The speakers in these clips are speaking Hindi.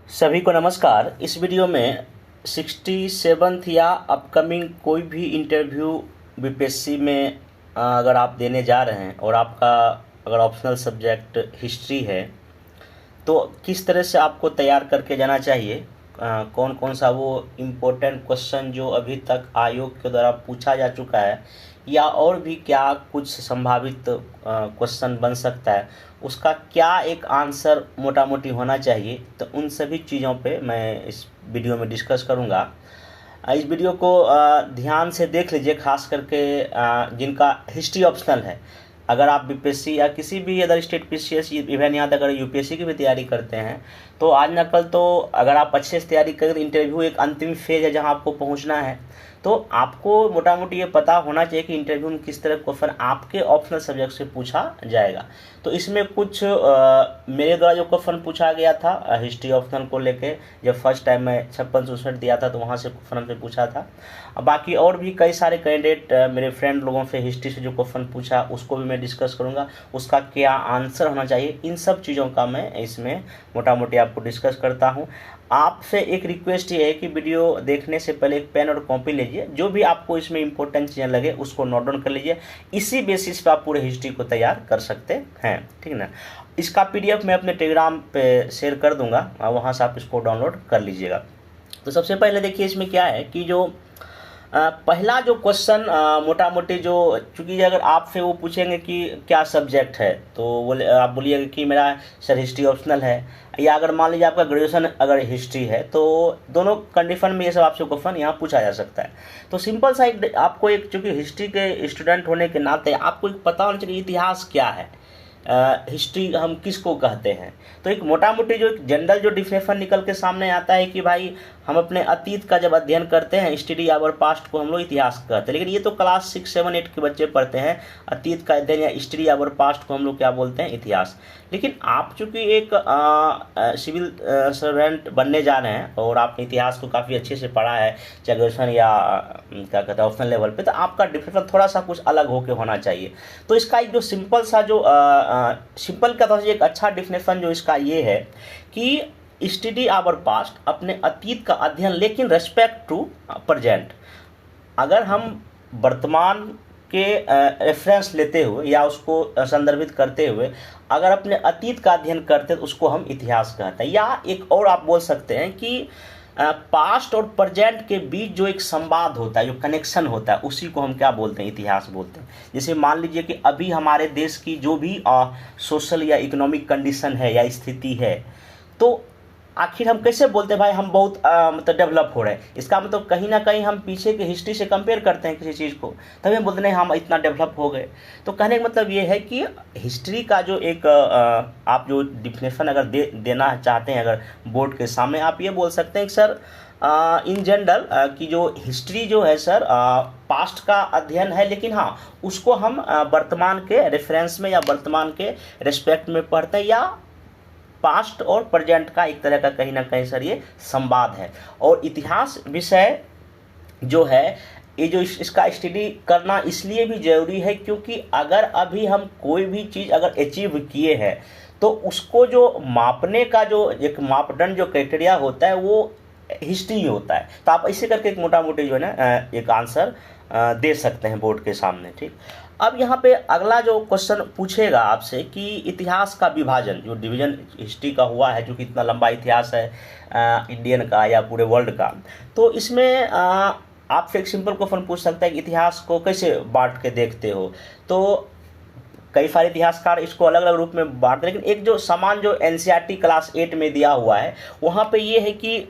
सभी को नमस्कार। इस वीडियो में 67th या अपकमिंग कोई भी इंटरव्यू बीपीएससी में अगर आप देने जा रहे हैं और आपका अगर ऑप्शनल सब्जेक्ट हिस्ट्री है तो किस तरह से आपको तैयार करके जाना चाहिए, कौन कौन सा वो इम्पोर्टेंट क्वेश्चन जो अभी तक आयोग के द्वारा पूछा जा चुका है या और भी क्या कुछ संभावित क्वेश्चन बन सकता है, उसका क्या एक आंसर मोटा मोटी होना चाहिए। तो उन सभी चीज़ों पे मैं इस वीडियो में डिस्कस करूँगा। इस वीडियो को ध्यान से देख लीजिए, खास करके जिनका हिस्ट्री ऑप्शनल है। अगर आप बीपीएससी या किसी भी अदर स्टेट पीसीएस इवन यहाँ तक अगर यूपीएससी की भी तैयारी करते हैं तो आज न कल तो अगर आप अच्छे से तैयारी करें तो इंटरव्यू एक अंतिम फेज है जहाँ आपको पहुँचना है। तो आपको मोटा मोटी ये पता होना चाहिए कि इंटरव्यू में किस तरह क्वेश्चन आपके ऑप्शनल सब्जेक्ट से पूछा जाएगा। तो इसमें कुछ मेरे द्वारा जो क्वेश्चन पूछा गया था हिस्ट्री ऑप्शनल को लेके, जब फर्स्ट टाइम मैं 56-64 दिया था तो वहाँ से क्वेश्चन हमसे पूछा था। बाकी और भी कई सारे कैंडिडेट मेरे फ्रेंड लोगों से हिस्ट्री से जो क्वेश्चन पूछा उसको भी मैं डिस्कस करूँगा, उसका क्या आंसर होना चाहिए। इन सब चीज़ों का मैं इसमें मोटा मोटी आपको डिस्कस करता हूँ। आपसे एक रिक्वेस्ट ये है कि वीडियो देखने से पहले एक पेन और कॉपी लीजिए, जो भी आपको इसमें इंपॉर्टेंट चीज़ें लगे उसको नोट डाउन कर लीजिए। इसी बेसिस पे आप पूरे हिस्ट्री को तैयार कर सकते हैं, ठीक ना। इसका पीडीएफ मैं अपने टेलीग्राम पे शेयर कर दूंगा, वहाँ से आप इसको डाउनलोड कर लीजिएगा। तो सबसे पहले देखिए इसमें क्या है कि जो पहला जो क्वेश्चन मोटा मोटी जो, चूँकि अगर आपसे वो पूछेंगे कि क्या सब्जेक्ट है तो आप बोलिएगा कि मेरा सर हिस्ट्री ऑप्शनल है, या अगर मान लीजिए आपका ग्रेजुएशन अगर हिस्ट्री है तो दोनों कंडीशन में ये सब आपसे क्वेश्चन यहाँ पूछा जा सकता है। तो सिंपल सा एक आपको एक, चूँकि हिस्ट्री के स्टूडेंट होने के नाते आपको एक पता होना चाहिए इतिहास क्या है, हिस्ट्री हम किसको कहते हैं। तो एक मोटा मोटी जो एक जनरल जो डिफिनेशन निकल के सामने आता है कि भाई हम अपने अतीत का जब अध्ययन करते हैं, स्टडी आवर पास्ट को हम लोग इतिहास कहते हैं, लेकिन ये तो क्लास 6, 7, 8 के बच्चे पढ़ते हैं। अतीत का अध्ययन या स्टडी आवर पास्ट को हम लोग क्या बोलते हैं, इतिहास। लेकिन आप चूँकि एक सिविल सर्वेंट बनने जा रहे हैं और आपने इतिहास को काफ़ी अच्छे से पढ़ा है, चाहे ग्रेजुएशन या क्या कहते हैं ऑप्शनल लेवल पे, तो आपका डिफिनेशन थोड़ा सा कुछ अलग होकर होना चाहिए। तो इसका एक जो सिंपल सा जो सिंपल का था एक अच्छा डिफिनेशन जो इसका ये है कि स्टडी आवर पास्ट, अपने अतीत का अध्ययन लेकिन रेस्पेक्ट टू प्रेजेंट। अगर हम वर्तमान के रेफरेंस लेते हुए या उसको संदर्भित करते हुए अगर अपने अतीत का अध्ययन करते हैं तो उसको हम इतिहास कहते हैं। या एक और आप बोल सकते हैं कि पास्ट और प्रेजेंट के बीच जो एक संवाद होता है, जो कनेक्शन होता है, उसी को हम क्या बोलते हैं, इतिहास बोलते हैं। जैसे मान लीजिए कि अभी हमारे देश की जो भी सोशल या इकोनॉमिक कंडीशन है या स्थिति है, तो आखिर हम कैसे बोलते हैं भाई हम बहुत मतलब डेवलप हो रहे हैं। इसका मतलब कहीं ना कहीं हम पीछे के हिस्ट्री से कंपेयर करते हैं किसी चीज़ को, तभी हम बोलते हैं हम इतना डेवलप हो गए। तो कहने का मतलब ये है कि हिस्ट्री का जो एक आप जो डिफिनेशन अगर देना चाहते हैं अगर बोर्ड के सामने, आप ये बोल सकते हैं कि सर इन जनरल कि जो हिस्ट्री जो है सर पास्ट का अध्ययन है, लेकिन हाँ उसको हम वर्तमान के रेफरेंस में या वर्तमान के रेस्पेक्ट में पढ़ते हैं, या पास्ट और प्रेजेंट का एक तरह का कहीं ना कहीं सर ये संवाद है। और इतिहास विषय जो है ये जो इसका स्टडी करना इसलिए भी ज़रूरी है क्योंकि अगर अभी हम कोई भी चीज़ अगर अचीव किए हैं तो उसको जो मापने का जो एक मापदंड जो क्राइटेरिया होता है वो हिस्ट्री में होता है। तो आप इसे करके एक मोटा मोटी जो है ना एक आंसर दे सकते हैं बोर्ड के सामने, ठीक। अब यहाँ पे अगला जो क्वेश्चन पूछेगा आपसे कि इतिहास का विभाजन, जो डिवीजन हिस्ट्री का हुआ है, जो कि इतना लंबा इतिहास है इंडियन का या पूरे वर्ल्ड का, तो इसमें आपसे एक सिंपल क्वेश्चन पूछ सकता है कि इतिहास को कैसे बांट के देखते हो। तो कई सारे इतिहासकार इसको अलग अलग रूप में बांटते हैं, लेकिन एक जो समान जो एनसीईआरटी क्लास 8 में दिया हुआ है वहाँ पे ये है कि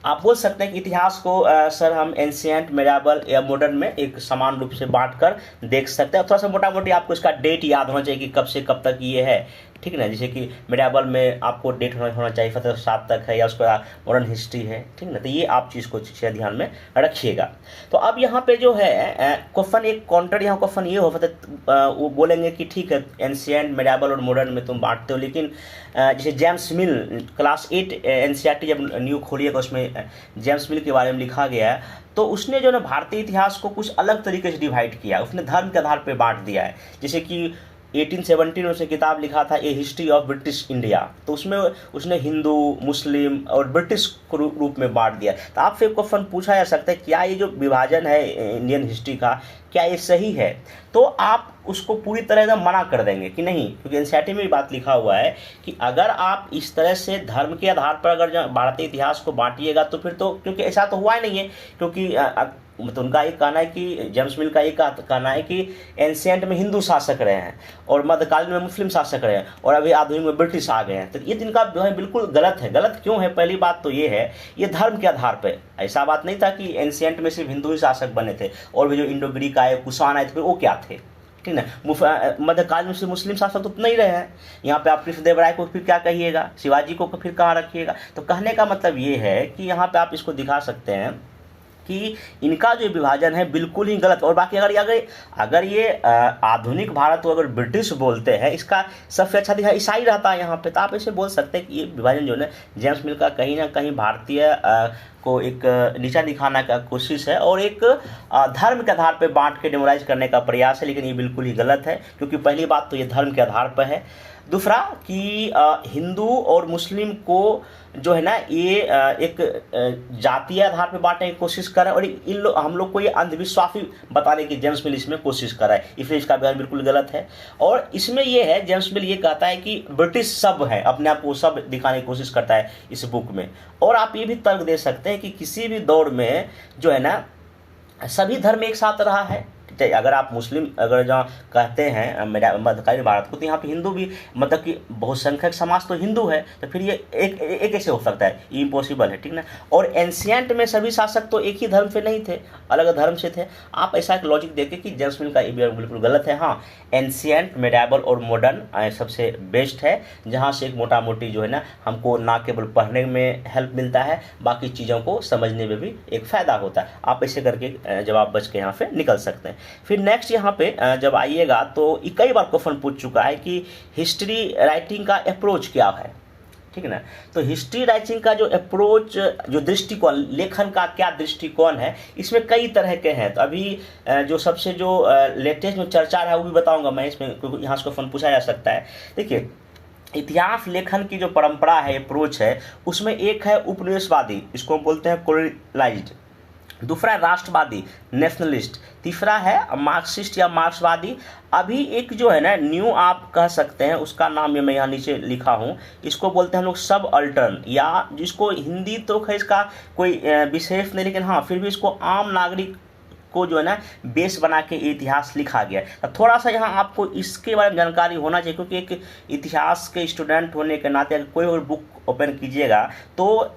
आप बोल सकते हैं कि इतिहास को सर हम एंशिएंट, मेडिएवल या मॉडर्न में एक समान रूप से बांटकर देख सकते हैं। थोड़ा सा मोटा मोटी आपको इसका डेट याद होना चाहिए कि कब से कब तक ये है, ठीक है ना। जैसे कि मेडिएवल में आपको डेट होना चाहिए 1707 तक है, या उसका मॉडर्न हिस्ट्री है, ठीक ना। तो ये आप चीज़ को ध्यान में रखिएगा। तो अब यहाँ पे जो है क्वेश्चन एक काउंटर यहाँ क्वेश्चन ये हो सकता है, वो बोलेंगे कि ठीक है एंशिएंट, मेडिएवल और मॉडर्न में तुम बांटते हो, लेकिन जैसे जेम्स मिल क्लास 8 एनसीईआरटी जब न्यू खोलिएगा उसमें जेम्स मिल के बारे में लिखा गया है, तो उसने जो ना भारतीय इतिहास को कुछ अलग तरीके से डिवाइड किया, उसने धर्म के आधार पर बांट दिया है। जैसे कि 1817 में उसने किताब लिखा था ए हिस्ट्री ऑफ ब्रिटिश इंडिया। तो उसमें उसने हिंदू, मुस्लिम और ब्रिटिश को रूप में बांट दिया। तो आपसे क्वेश्चन पूछा जा सकता है क्या ये जो विभाजन है इंडियन हिस्ट्री का, क्या ये सही है? तो आप उसको पूरी तरह एकदम मना कर देंगे कि नहीं, क्योंकि एनसीईआरटी में भी बात लिखा हुआ है कि अगर आप इस तरह से धर्म के आधार पर अगर भारतीय इतिहास को बांटिएगा तो फिर तो, क्योंकि ऐसा तो हुआ ही नहीं है, क्योंकि तो उनका एक कहना है कि जेम्स मिल का एक कहना है कि एंशिएंट में हिंदू शासक रहे हैं और मध्यकालीन में मुस्लिम शासक रहे हैं और अभी आधुनिक में ब्रिटिश आ गए हैं। तो ये जिनका जो है बिल्कुल गलत है। गलत क्यों है? पहली बात तो ये है, ये धर्म के आधार पर, ऐसा बात नहीं था कि एंशिएंट में सिर्फ हिंदू ही शासक बने थे और भी जो इंडो ग्रीक आए, कुषाण आए थे, वो क्या थे? ठीक ना, मध्यकाल में से मुस्लिम शासक तो नहीं रहे हैं। यहाँ पे आप कृष्णदेव राय को फिर क्या कहिएगा, शिवाजी को फिर कहाँ रखिएगा? तो कहने का मतलब ये है कि यहाँ पे आप इसको दिखा सकते हैं कि इनका जो विभाजन है बिल्कुल ही गलत। और बाकी अगर ये आधुनिक भारत को अगर ब्रिटिश बोलते हैं, इसका सबसे अच्छा दिखा ईसाई रहता है यहाँ पे, तो आप ऐसे बोल सकते हैं कि ये विभाजन जो है जेम्स मिल का कहीं ना कहीं भारतीय को एक नीचा दिखाने का कोशिश है और एक धर्म के आधार पर बांट के डेमोराइज करने का प्रयास है। लेकिन ये बिल्कुल ही गलत है, क्योंकि पहली बात तो ये धर्म के आधार पर है। दूसरा कि हिंदू और मुस्लिम को जो है ना ये एक जातीय आधार पर बांटने की कोशिश कर रहा है और हम लोग को ये अंधविश्वासी बताने की जेम्स मिल इसमें कोशिश कर रहा है, इसलिए इसका बयान बिल्कुल गलत है। और इसमें ये है, जेम्स मिल ये कहता है कि ब्रिटिश सब है, अपने आप को सब दिखाने की कोशिश करता है इस बुक में। और आप ये भी तर्क दे सकते हैं कि किसी भी दौर में जो है ना सभी धर्म एक साथ रहा है। अगर आप मुस्लिम अगर जहाँ कहते हैं मध्यकालीन भारत को, तो यहाँ पे हिंदू भी, मतलब कि बहुसंख्यक समाज तो हिंदू है, तो फिर ये एक कैसे हो सकता है? ये इम्पॉसिबल है, ठीक ना। और एंशिएंट में सभी शासक तो एक ही धर्म से नहीं थे, अलग धर्म से थे। आप ऐसा एक लॉजिक देखें कि जेम्स मिल का ये बिल्कुल गलत है। हाँ, एंशिएंट, मेडाइवल और मॉडर्न सबसे बेस्ट है, जहाँ से एक मोटा मोटी जो है ना हमको ना केवल पढ़ने में हेल्प मिलता है, बाकी चीज़ों को समझने में भी एक फ़ायदा होता है। आप ऐसे करके जवाब बच के यहाँ से निकल सकते हैं। फिर नेक्स्ट यहाँ पे जब आइएगा तो कई बार क्वेश्चन पूछ चुका है कि हिस्ट्री राइटिंग का अप्रोच क्या है, ठीक है ना। तो हिस्ट्री राइटिंग का जो अप्रोच, जो दृष्टिकोण, लेखन का क्या दृष्टिकोण है, इसमें कई तरह के हैं। तो अभी जो सबसे जो लेटेस्ट में चर्चा है वो भी बताऊंगा मैं इसमें, क्योंकि यहाँ से क्वेश्चन पूछा जा सकता है। देखिए, इतिहास लेखन की जो परंपरा है, अप्रोच है, उसमें एक है उपनिवेशवादी, इसको बोलते हैं कोलोनाइज्ड। दूसरा है राष्ट्रवादी, नेशनलिस्ट। तीसरा है मार्क्सिस्ट या मार्क्सवादी। अभी एक जो है ना न्यू आप कह सकते हैं, उसका नाम ये मैं यहाँ नीचे लिखा हूँ, इसको बोलते हैं हम लोग सब अल्टर्न, या जिसको हिंदी तो है इसका कोई विशेष नहीं, लेकिन हाँ फिर भी इसको आम नागरिक को जो है ना बेस बना के इतिहास लिखा गया है। थोड़ा सा यहाँ आपको इसके बारे में जानकारी होना चाहिए, क्योंकि एक इतिहास के स्टूडेंट होने के नाते अगर कोई और बुक ओपन कीजिएगा तो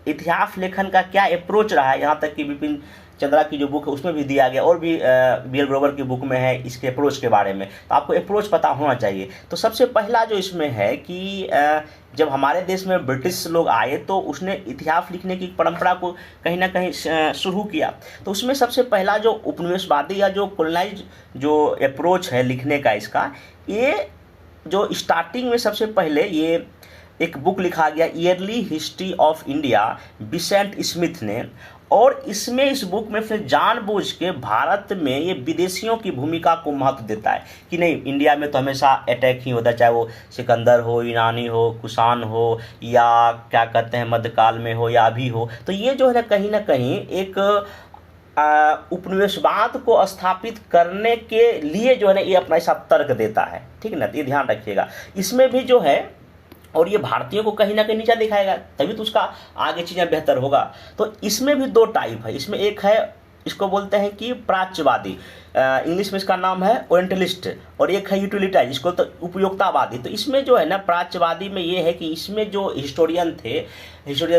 इतिहास लेखन का क्या अप्रोच रहा है, यहाँ तक कि विपिन चंद्रा की जो बुक है उसमें भी दिया गया, और भी बी एल ग्रोवर की बुक में है इसके अप्रोच के बारे में। तो आपको अप्रोच पता होना चाहिए। तो सबसे पहला जो इसमें है कि जब हमारे देश में ब्रिटिश लोग आए तो उसने इतिहास लिखने की परंपरा को कहीं ना कहीं शुरू किया। तो उसमें सबसे पहला जो उपनिवेशवादी या जो कोलोनाइज जो अप्रोच है लिखने का, इसका ये जो स्टार्टिंग में सबसे पहले ये एक बुक लिखा गया, early history of India, Vincent Smith ने। और इसमें इस बुक में फिर जानबूझ के भारत में ये विदेशियों की भूमिका को महत्व देता है कि नहीं, इंडिया में तो हमेशा अटैक ही होता है, चाहे वो सिकंदर हो, ईरानी हो, कुषाण हो, या क्या कहते हैं मध्यकाल में हो या अभी हो। तो ये जो है ना कहीं एक उपनिवेशवाद को स्थापित करने के लिए जो है ना ये अपना ऐसा तर्क देता है, ठीक है ना। ये ध्यान रखिएगा। इसमें भी जो है, और ये भारतीयों को कहीं ना कहीं नीचा दिखाएगा, तभी तो उसका आगे चीज़ें बेहतर होगा। तो इसमें भी दो टाइप है। इसमें एक है, इसको बोलते हैं कि प्राच्यवादी, इंग्लिश में इसका नाम है ओरिएंटलिस्ट, और एक है यूटिलिटारियन, इसको तो उपयोगितावादी। तो इसमें जो है ना प्राच्यवादी में ये है कि इसमें जो हिस्टोरियन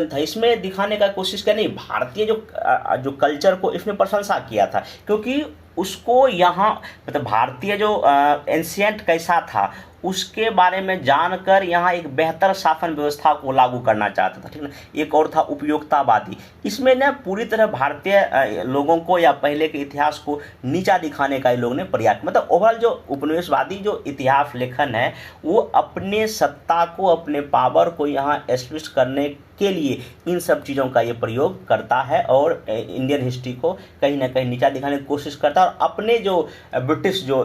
था, इसमें दिखाने का कोशिश कर, नहीं, भारतीय जो कल्चर को इसमें प्रशंसा किया था, क्योंकि उसको यहाँ मतलब भारतीय जो एंशिएंट कैसा था उसके बारे में जानकर यहाँ एक बेहतर शासन व्यवस्था को लागू करना चाहता था, ठीक है। एक और था उपयोगितावादी, इसमें ना पूरी तरह भारतीय लोगों को या पहले के इतिहास को नीचा दिखाने का लोगों ने प्रयास, मतलब ओवरऑल जो उपनिवेशवादी जो इतिहास लेखन है वो अपने सत्ता को, अपने पावर को यहाँ एस्टेब्लिश करने के लिए इन सब चीज़ों का ये प्रयोग करता है और इंडियन हिस्ट्री को कहीं ना कहीं नीचा दिखाने की कोशिश करता है। और अपने जो ब्रिटिश जो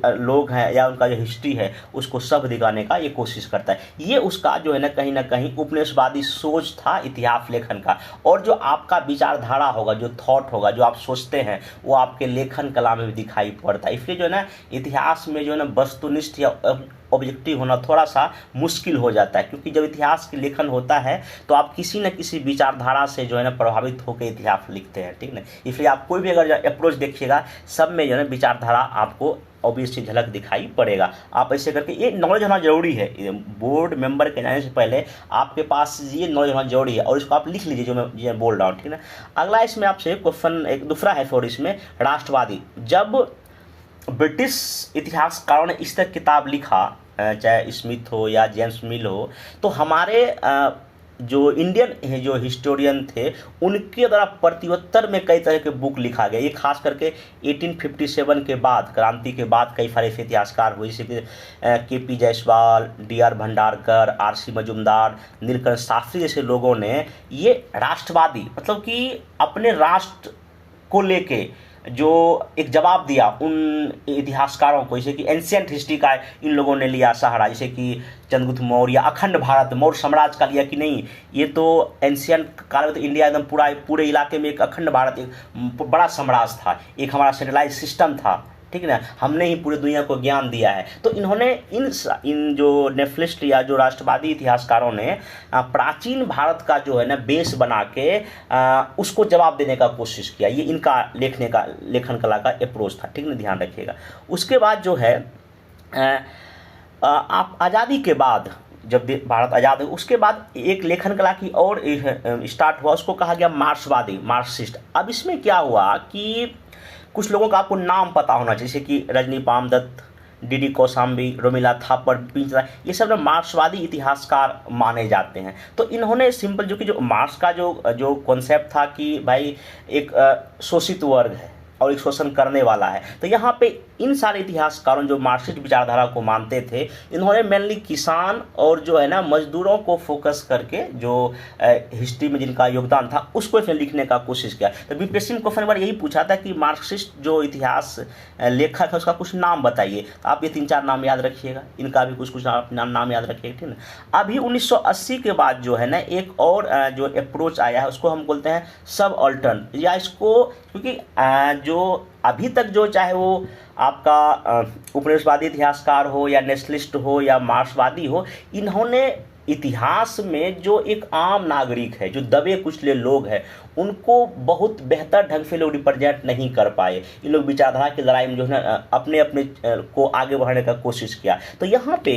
लोग हैं या उनका जो हिस्ट्री है उसको सब दिखाने का ये कोशिश करता है। ये उसका जो है ना कहीं उपनिवेशवादी सोच था इतिहास लेखन का, और जो आपका विचारधारा होगा, जो थॉट होगा, जो आप सोचते हैं वो आपके लेखन कला में भी दिखाई पड़ता है। इसलिए जो है ना इतिहास में जो है ना वस्तुनिष्ठ या ऑब्जेक्टिव होना थोड़ा सा मुश्किल हो जाता है, क्योंकि जब इतिहास की लेखन होता है तो आप किसी न किसी विचारधारा से जो है ना प्रभावित होकर इतिहास लिखते हैं, ठीक ना। इसलिए आप कोई भी अगर अप्रोच देखिएगा सब में जो है ना विचारधारा आपको ऑब्वियसली झलक दिखाई पड़ेगा। आप ऐसे करके ये नॉलेज होना जरूरी है, बोर्ड मेंबर के जाने से पहले आपके पास ये नॉलेज होना जरूरी है, और इसको आप लिख लीजिए जो मैं बोल रहा हूँ, ठीक ना। अगला इसमें आपसे क्वेश्चन एक दूसरा है फॉर इसमें राष्ट्रवादी। जब ब्रिटिश इतिहासकारों ने इस तरह किताब लिखा, चाहे स्मिथ हो या जेम्स मिल हो, तो हमारे जो इंडियन जो हिस्टोरियन थे उनके द्वारा प्रत्युत्तर में कई तरह के बुक लिखा गया। ये खास करके 1857 के बाद, क्रांति के बाद कई सारे इतिहासकार हुए, जैसे कि KP. Jaiswal, DR. Bhandarkar, RC. Majumdar, Neelkanth Shastri जैसे लोगों ने ये राष्ट्रवादी मतलब कि अपने राष्ट्र को लेके जो एक जवाब दिया उन इतिहासकारों को, जैसे कि एंशियंट हिस्ट्री का इन लोगों ने लिया सहारा, जैसे कि चंद्रगुप्त मौर्य या अखंड भारत मौर्य साम्राज्य का लिया कि नहीं, ये तो एंशियंट काल में तो इंडिया एकदम पूरे इलाके में एक अखंड भारत एक बड़ा साम्राज्य था, एक हमारा सेंट्रलाइज सिस्टम था, ठीक है ना, हमने ही पूरी दुनिया को ज्ञान दिया है। तो इन्होंने इन जो नेफलिस्ट या जो राष्ट्रवादी इतिहासकारों ने प्राचीन भारत का जो है ना बेस बना के उसको जवाब देने का कोशिश किया। ये इनका लेखन कला का अप्रोच था, ठीक ना, ध्यान रखिएगा। उसके बाद जो है आप आज़ादी के बाद जब भारत आज़ाद है उसके बाद एक लेखन कला की और स्टार्ट हुआ, उसको कहा गया मार्क्सवादी, मार्क्सिस्ट। अब इसमें क्या हुआ कि कुछ लोगों का आपको नाम पता होना चाहिए, जैसे कि रजनी पामदत्त, डी.डी. कौशाम्बी, रोमिला थापर, पिंचरा, ये सब ना मार्क्सवादी इतिहासकार माने जाते हैं। तो इन्होंने सिंपल जो मार्क्स का जो कॉन्सेप्ट था कि भाई एक शोषित वर्ग है और एक शोषण करने वाला है, तो यहाँ पे इन सारे इतिहासकारों जो मार्क्सिस्ट विचारधारा को मानते थे, इन्होंने मेनली किसान और जो है ना मजदूरों को फोकस करके जो हिस्ट्री में जिनका योगदान था उसको इसमें लिखने का कोशिश किया। तो बीपीएससी में क्वेश्चन बार यही पूछा था कि मार्क्सिस्ट जो इतिहास लेखक है उसका कुछ नाम बताइए। आप ये 3-4 नाम याद रखिएगा, इनका भी कुछ नाम याद रखिएगा, ठीक है। अभी 1980 के बाद जो है ना एक और जो अप्रोच आया है उसको हम बोलते हैं सब अल्टर्न, या इसको क्योंकि जो अभी तक जो चाहे वो आपका उपनिवेशवादी इतिहासकार हो या नेशनलिस्ट हो या मार्क्सवादी हो, इन्होंने इतिहास में जो एक आम नागरिक है, जो दबे कुचले लोग हैं, उनको बहुत बेहतर ढंग से लोग रिप्रेजेंट नहीं कर पाए। इन लोग विचारधारा की लड़ाई में जो है ना अपने को आगे बढ़ाने का कोशिश किया। तो यहाँ पे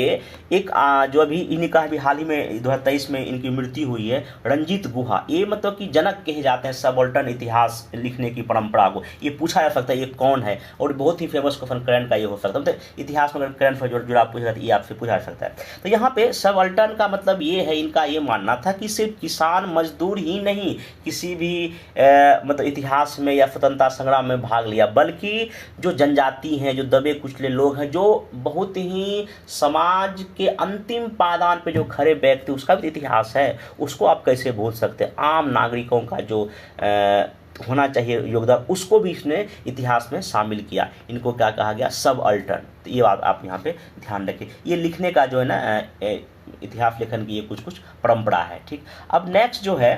एक जो अभी इन्हीं का भी हाल ही में 2023 में इनकी मृत्यु हुई है, रंजीत गुहा, ये मतलब कि जनक कहे जाते हैं सबअल्टर्न इतिहास लिखने की परंपरा को। ये पूछा जा सकता है ये कौन है, और बहुत ही फेमस क्वेश्चन करंट का ये हो सकता है, मतलब इतिहास में अगर करंट से जुड़ा आप पूछा तो ये आपसे पूछा जा सकता है। तो यहाँ पे सबअल्टर्न का मतलब ये है, इनका ये मानना था कि सिर्फ किसान मजदूर ही नहीं किसी भी मतलब इतिहास में या स्वतंत्रता संग्राम में भाग लिया, बल्कि जो जनजाति हैं, जो दबे कुचले लोग हैं, जो बहुत ही समाज के अंतिम पायदान पे जो खड़े व्यक्ति, उसका भी इतिहास है, उसको आप कैसे भूल सकते हैं। आम नागरिकों का जो होना चाहिए योगदान, उसको भी इसने इतिहास में शामिल किया। इनको क्या कहा गया, सब अल्टर्न। तो ये बात आप यहाँ पे ध्यान रखें। ये लिखने का जो है ना इतिहास लेखन की ये कुछ परंपरा है, ठीक। अब नेक्स्ट जो है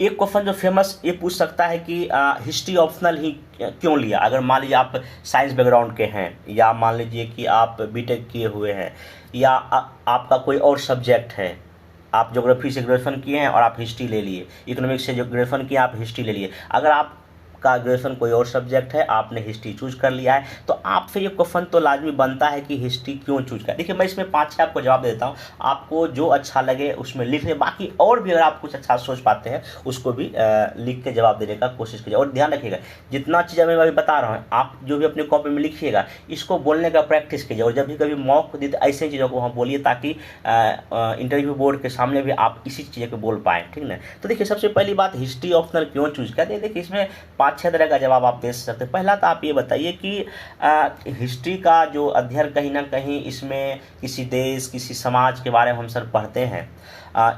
एक क्वेश्चन जो फेमस ये पूछ सकता है कि हिस्ट्री ऑप्शनल ही क्यों लिया। अगर मान लीजिए आप साइंस बैकग्राउंड के हैं, या मान लीजिए कि आप बीटेक किए हुए हैं, या आपका कोई और सब्जेक्ट है, आप ज्योग्राफी से ग्रेजुएशन किए हैं और आप हिस्ट्री ले लिए, इकोनॉमिक्स से जो ग्रेजुएशन किया आप हिस्ट्री ले लिए। अगर आप का ग्रेजुएशन कोई और सब्जेक्ट है, आपने हिस्ट्री चूज कर लिया है, तो आपसे ये क्वेश्चन तो लाजमी बनता है कि हिस्ट्री क्यों चूज कर। देखिए मैं इसमें 5-6 आपको जवाब देता हूँ, आपको जो अच्छा लगे उसमें लिख लें, बाकी और भी अगर आप कुछ अच्छा सोच पाते हैं उसको भी लिख के जवाब देने का कोशिश कीजिए। और ध्यान रखिएगा जितना चीज़ मैं अभी बता रहा हूँ, आप जो भी अपनी कॉपी में लिखिएगा इसको बोलने का प्रैक्टिस कीजिए, और जब भी कभी मौका देते ऐसे चीज़ों को वहाँ बोलिए, ताकि इंटरव्यू बोर्ड के सामने भी आप इसी चीज़ को बोल पाएँ, ठीक ना। तो देखिए सबसे पहली बात, हिस्ट्री ऑप्शनल क्यों चूज कर। देखिए इसमें 5 5-6 तरह का जवाब आप दे सकते हैं। पहला तो आप ये बताइए कि हिस्ट्री का जो अध्ययन कहीं ना कहीं इसमें किसी देश किसी समाज के बारे में हम सर पढ़ते हैं,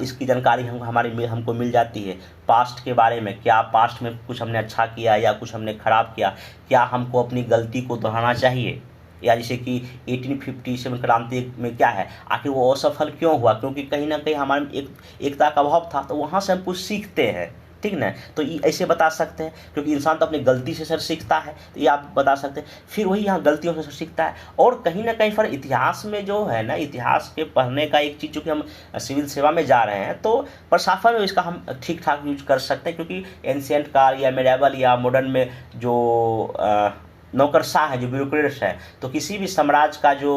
इसकी जानकारी हमको मिल जाती है। पास्ट के बारे में, क्या पास्ट में कुछ हमने अच्छा किया या कुछ हमने खराब किया, क्या हमको अपनी गलती को दोहराना चाहिए, या जैसे कि 1857 क्रांति में क्या है, आखिर वो असफल क्यों हुआ, क्योंकि कहीं ना कहीं हमारे एकता का अभाव था, तो वहाँ से हम कुछ सीखते हैं, ठीक ना। तो ये ऐसे बता सकते हैं, क्योंकि इंसान तो अपनी गलती से सर सीखता है, तो ये आप बता सकते हैं। फिर वही यहाँ गलतियों से सर सीखता है। और कहीं ना कहीं फिर इतिहास में जो है ना, इतिहास के पढ़ने का एक चीज़, चूँकि हम सिविल सेवा में जा रहे हैं, तो प्रशासन में इसका हम ठीक ठाक यूज कर सकते हैं, क्योंकि एंशियंट काल या मेडिएवल या मॉडर्न में जो नौकरशाह है, जो ब्यूरोक्रेट्स है, तो किसी भी साम्राज्य का जो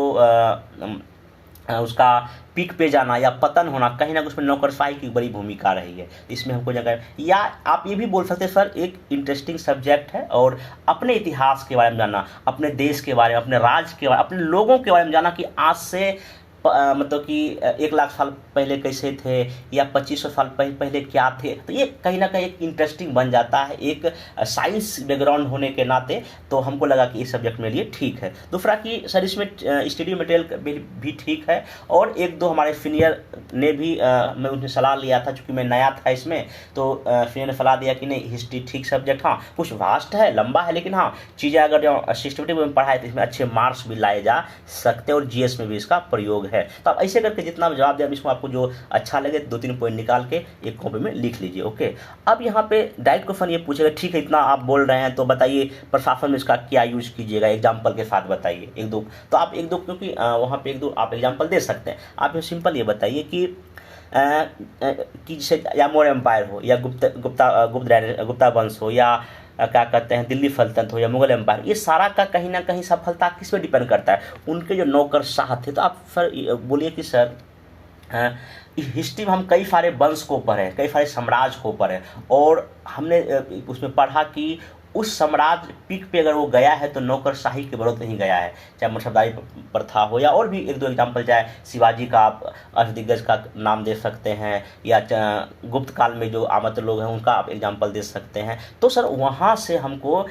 उसका पीक पे जाना या पतन होना, कहीं ना कुछ उसमें नौकरशाही की बड़ी भूमिका रही है। इसमें हमको जगह, या आप ये भी बोल सकते हैं सर एक इंटरेस्टिंग सब्जेक्ट है, और अपने इतिहास के बारे में जानना, अपने देश के बारे में, अपने राज्य के बारे में, अपने लोगों के बारे में जानना कि आज से मतलब कि 1 लाख साल पहले कैसे थे या 2500 साल पहले क्या थे, तो ये कहीं ना कहीं एक इंटरेस्टिंग बन जाता है, एक साइंस बैकग्राउंड होने के नाते। तो हमको लगा कि इस सब्जेक्ट मेरे लिए ठीक है। दूसरा कि सर इसमें स्टडी मटेरियल भी ठीक है, और 1-2 हमारे सीनियर ने भी मैं उनसे सलाह लिया था, चूँकि मैं नया था इसमें, तो सीनियर ने सलाह दिया कि नहीं हिस्ट्री ठीक सब्जेक्ट, हाँ कुछ वास्ट है, लंबा है, लेकिन हाँ चीज़ें अगर सिस्टमेटिक में पढ़ाए तो इसमें अच्छे मार्क्स भी लाए जा सकते हैं, और जीएस में भी इसका प्रयोग है। तो आप ऐसे करके जितना भी जवाब दिया, इसको आपको जो अच्छा लगे 2-3 पॉइंट निकाल के एक कॉपी में लिख लीजिए। ओके, अब यहाँ पे डायरेक्ट क्वेश्चन ये पूछेगा, ठीक है इतना आप बोल रहे हैं, तो बताइए प्रशासन में इसका क्या यूज कीजिएगा, एग्जाम्पल के साथ बताइए 1-2। तो आप 1-2, क्योंकि वहाँ पे 1-2 आप एग्जाम्पल दे सकते हैं। आप सिंपल ये बताइए कि जैसे या मौर्य एम्पायर हो, या गुप्ता वंश हो, या क्या कहते हैं दिल्ली सल्तनत हो, या मुगल एम्पायर, ये सारा का कहीं ना कहीं सफलता किस पे डिपेंड करता है, उनके जो नौकरशाह थे। तो आप सर बोलिए कि सर हिस्ट्री में हम कई सारे वंश को पढ़े, कई सारे साम्राज्य को पढ़े, और हमने उसमें पढ़ा कि उस साम्राज्य पीक पे अगर वो गया है तो नौकरशाही के बरोत नहीं गया है, चाहे मसबदारी प्रथा हो, या और भी 1-2 एग्जाम्पल, चाहे शिवाजी का आप अष्टदिग्गज का नाम दे सकते हैं, या गुप्त काल में जो आमंत्र लोग हैं उनका आप एग्जाम्पल दे सकते हैं। तो सर वहाँ से हमको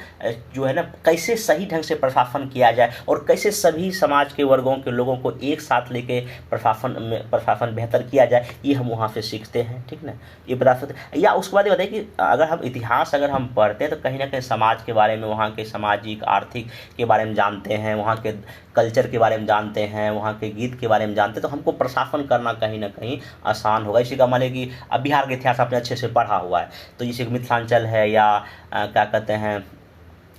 जो है ना कैसे सही ढंग से प्रशासन किया जाए, और कैसे सभी समाज के वर्गों के लोगों को एक साथ लेके प्रशासन बेहतर किया जाए, ये हम वहाँ से सीखते हैं, ठीक ना। ये बता सकते। या उसके बाद ये बताइए कि अगर हम इतिहास अगर हम पढ़ते हैं तो कहीं ना कहीं समाज के बारे में, वहाँ के सामाजिक आर्थिक के बारे में जानते हैं, वहाँ के कल्चर के बारे में जानते हैं, वहाँ के गीत के बारे में जानते हैं, तो हमको प्रशासन करना कहीं ना कहीं आसान होगा। इसी का मान लीजिए कि अब बिहार का इतिहास आपने अच्छे से पढ़ा हुआ है, तो जैसे मिथिलांचल है, या क्या कहते हैं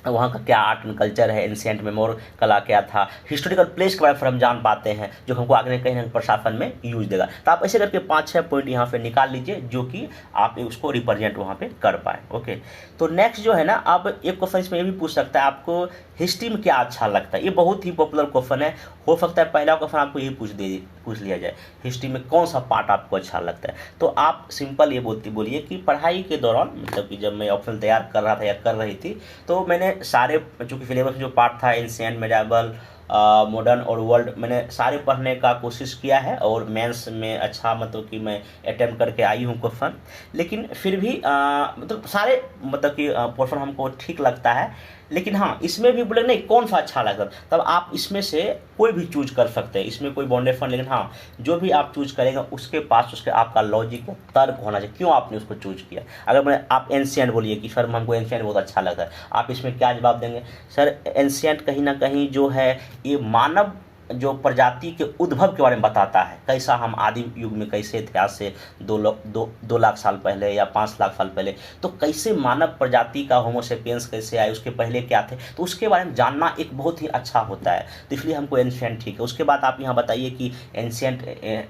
वहाँ का क्या आर्ट एंड कल्चर है, एंशिएंट में मोर कला क्या था, हिस्टोरिकल प्लेस के बारे में हम जान पाते हैं, जो हमको आगे कहीं ना कहीं प्रशासन में यूज देगा। तो आप ऐसे करके 5-6 पॉइंट यहाँ पे निकाल लीजिए, जो कि आप उसको रिप्रेजेंट वहाँ पे कर पाए। ओके, तो नेक्स्ट जो है ना, अब एक क्वेश्चन इसमें ये भी पूछ सकता है, आपको हिस्ट्री में क्या अच्छा लगता है। ये बहुत ही पॉपुलर क्वेश्चन है, हो सकता है पहला क्वेश्चन आपको ये पूछ लिया जाए, हिस्ट्री में कौन सा पार्ट आपको अच्छा लगता है। तो आप सिंपल ये बोलिए कि पढ़ाई के दौरान, मतलब कि जब मैं ऑप्शन तैयार कर रहा था या कर रही थी, तो मैंने सारे, चूँकि सिलेबस में जो पार्ट था एंशिएंट, मेडिएवल, मॉडर्न और वर्ल्ड, मैंने सारे पढ़ने का कोशिश किया है, और मेंस में अच्छा मतलब कि मैं अटेम्प्ट करके आई हूँ क्वेश्चन। लेकिन फिर भी मतलब सारे मतलब कि पोर्शन हमको ठीक लगता है, लेकिन हाँ इसमें भी बोले नहीं कौन सा अच्छा लगता, तब आप इसमें से कोई भी चूज कर सकते हैं, इसमें कोई बाउंडेशन। लेकिन हाँ जो भी आप चूज करेंगे उसके पास उसके आपका लॉजिक तर्क होना चाहिए, क्यों आपने उसको चूज किया। अगर आप एंशिएंट बोलिए कि सर हमको एंशिएंट बहुत अच्छा लगता है, आप इसमें क्या जवाब देंगे, सर एंशिएंट कहीं ना कहीं जो है ये मानव जो प्रजाति के उद्भव के बारे में बताता है, कैसा हम आदिम युग में कैसे थे, आज से 2 लाख साल पहले या 5 लाख साल पहले, तो कैसे मानव प्रजाति का होमोसेपियंस कैसे आए, उसके पहले क्या थे, तो उसके बारे में जानना एक बहुत ही अच्छा होता है। तो इसलिए हमको एंशिएंट ठीक है। उसके बाद आप यहाँ बताइए कि एंशिएंट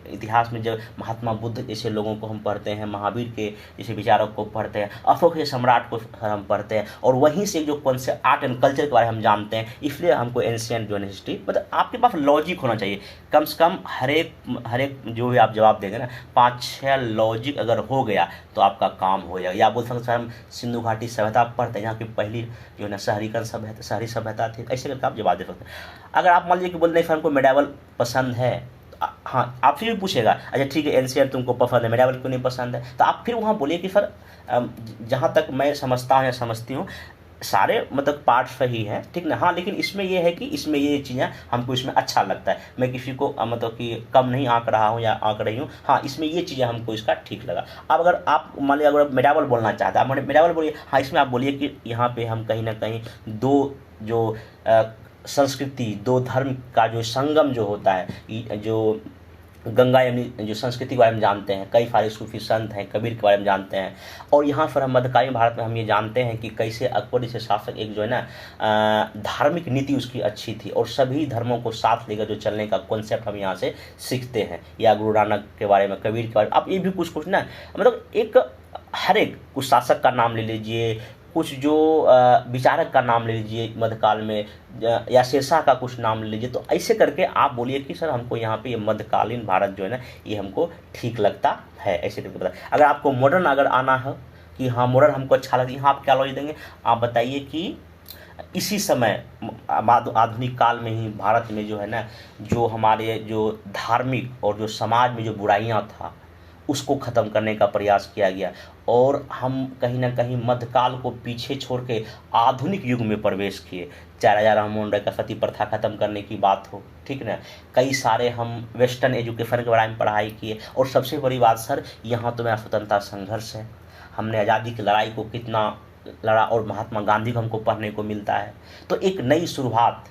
इतिहास में जब महात्मा बुद्ध जैसे लोगों को हम पढ़ते हैं, महावीर के जैसे विचारक को पढ़ते हैं, अशोक के सम्राट को हम पढ़ते हैं, और वहीं से जो कौन से आर्ट एंड कल्चर के बारे में हम जानते हैं, इसलिए हमको एंशिएंट जो है हिस्ट्री, मतलब आपके पास लॉजिक होना चाहिए कम से कम। हर एक जो भी आप जवाब देंगे ना, 5-6 लॉजिक अगर हो गया तो आपका काम हो जाएगा। या बोल सकते हैं हम सिंधु घाटी सभ्यता पढ़ते हैं, यहाँ की पहली जो है ना शहरी सभ्यता थी, ऐसे करके आप जवाब दे सकते हैं। अगर आप मान लीजिए कि बोल नहीं सर हमको मेडिएवल पसंद है, हाँ आप फिर भी पूछेगा अच्छा ठीक है एंशिएंट तुमको पसंद है, मेडिएवल क्यों नहीं पसंद है, तो आप फिर वहाँ बोलिए कि सर जहाँ तक मैं समझता हूँ या समझती हूँ, सारे मतलब पार्ट सही हैं, ठीक ना। हाँ, लेकिन इसमें ये है कि इसमें ये चीज़ें हमको इसमें अच्छा लगता है। मैं किसी को मतलब कि कम नहीं आंक रहा हूँ या आंक रही हूँ, हाँ, इसमें ये चीज़ें हमको इसका ठीक लगा। अब अगर आप मान लीजिए अगर मेटाबल बोलना चाहते हैं, आप मेटाबल बोलिए, हाँ, इसमें आप बोलिए कि यहाँ पे हम कहीं ना कहीं दो जो संस्कृति, दो धर्म का जो संगम जो होता है, जो गंगा यमुनी जो संस्कृति के बारे में जानते हैं, कई सारे सूफी संत हैं, कबीर के बारे में जानते हैं। और यहाँ पर हम मध्यकालीन भारत में हम ये जानते हैं कि कैसे अकबर जैसे शासक एक जो है ना धार्मिक नीति उसकी अच्छी थी, और सभी धर्मों को साथ लेकर जो चलने का कॉन्सेप्ट हम यहाँ से सीखते हैं। या गुरु नानक के बारे में, कबीर के बारे में, आप ये भी कुछ ना मतलब एक हर एक कुछ शासक का नाम ले लीजिए, कुछ जो विचारक का नाम ले लीजिए मध्यकाल में, या शेरशाह का कुछ नाम ले लीजिए। तो ऐसे करके आप बोलिए कि सर हमको यहाँ पे ये मध्यकालीन भारत जो है ना ये हमको ठीक लगता है, ऐसे करके बता। अगर आपको मॉडर्न अगर आना है कि हाँ मॉडर्न हमको अच्छा लगता है, यहाँ आप क्या लॉजिक देंगे, आप बताइए कि इसी समय आधुनिक काल में ही भारत में जो है ना जो हमारे जो धार्मिक और जो समाज में जो बुराइयाँ था उसको ख़त्म करने का प्रयास किया गया, और हम कहीं ना कहीं मध्यकाल को पीछे छोड़ के आधुनिक युग में प्रवेश किए। चाहे राजा राममोहन राय का सती प्रथा ख़त्म करने की बात हो, ठीक ना, कई सारे हम वेस्टर्न एजुकेशन के बारे में पढ़ाई किए। और सबसे बड़ी बात सर, यहाँ तो मेरा स्वतंत्रता संघर्ष है, हमने आज़ादी की लड़ाई को कितना लड़ा, और महात्मा गांधी को हमको पढ़ने को मिलता है। तो एक नई शुरुआत,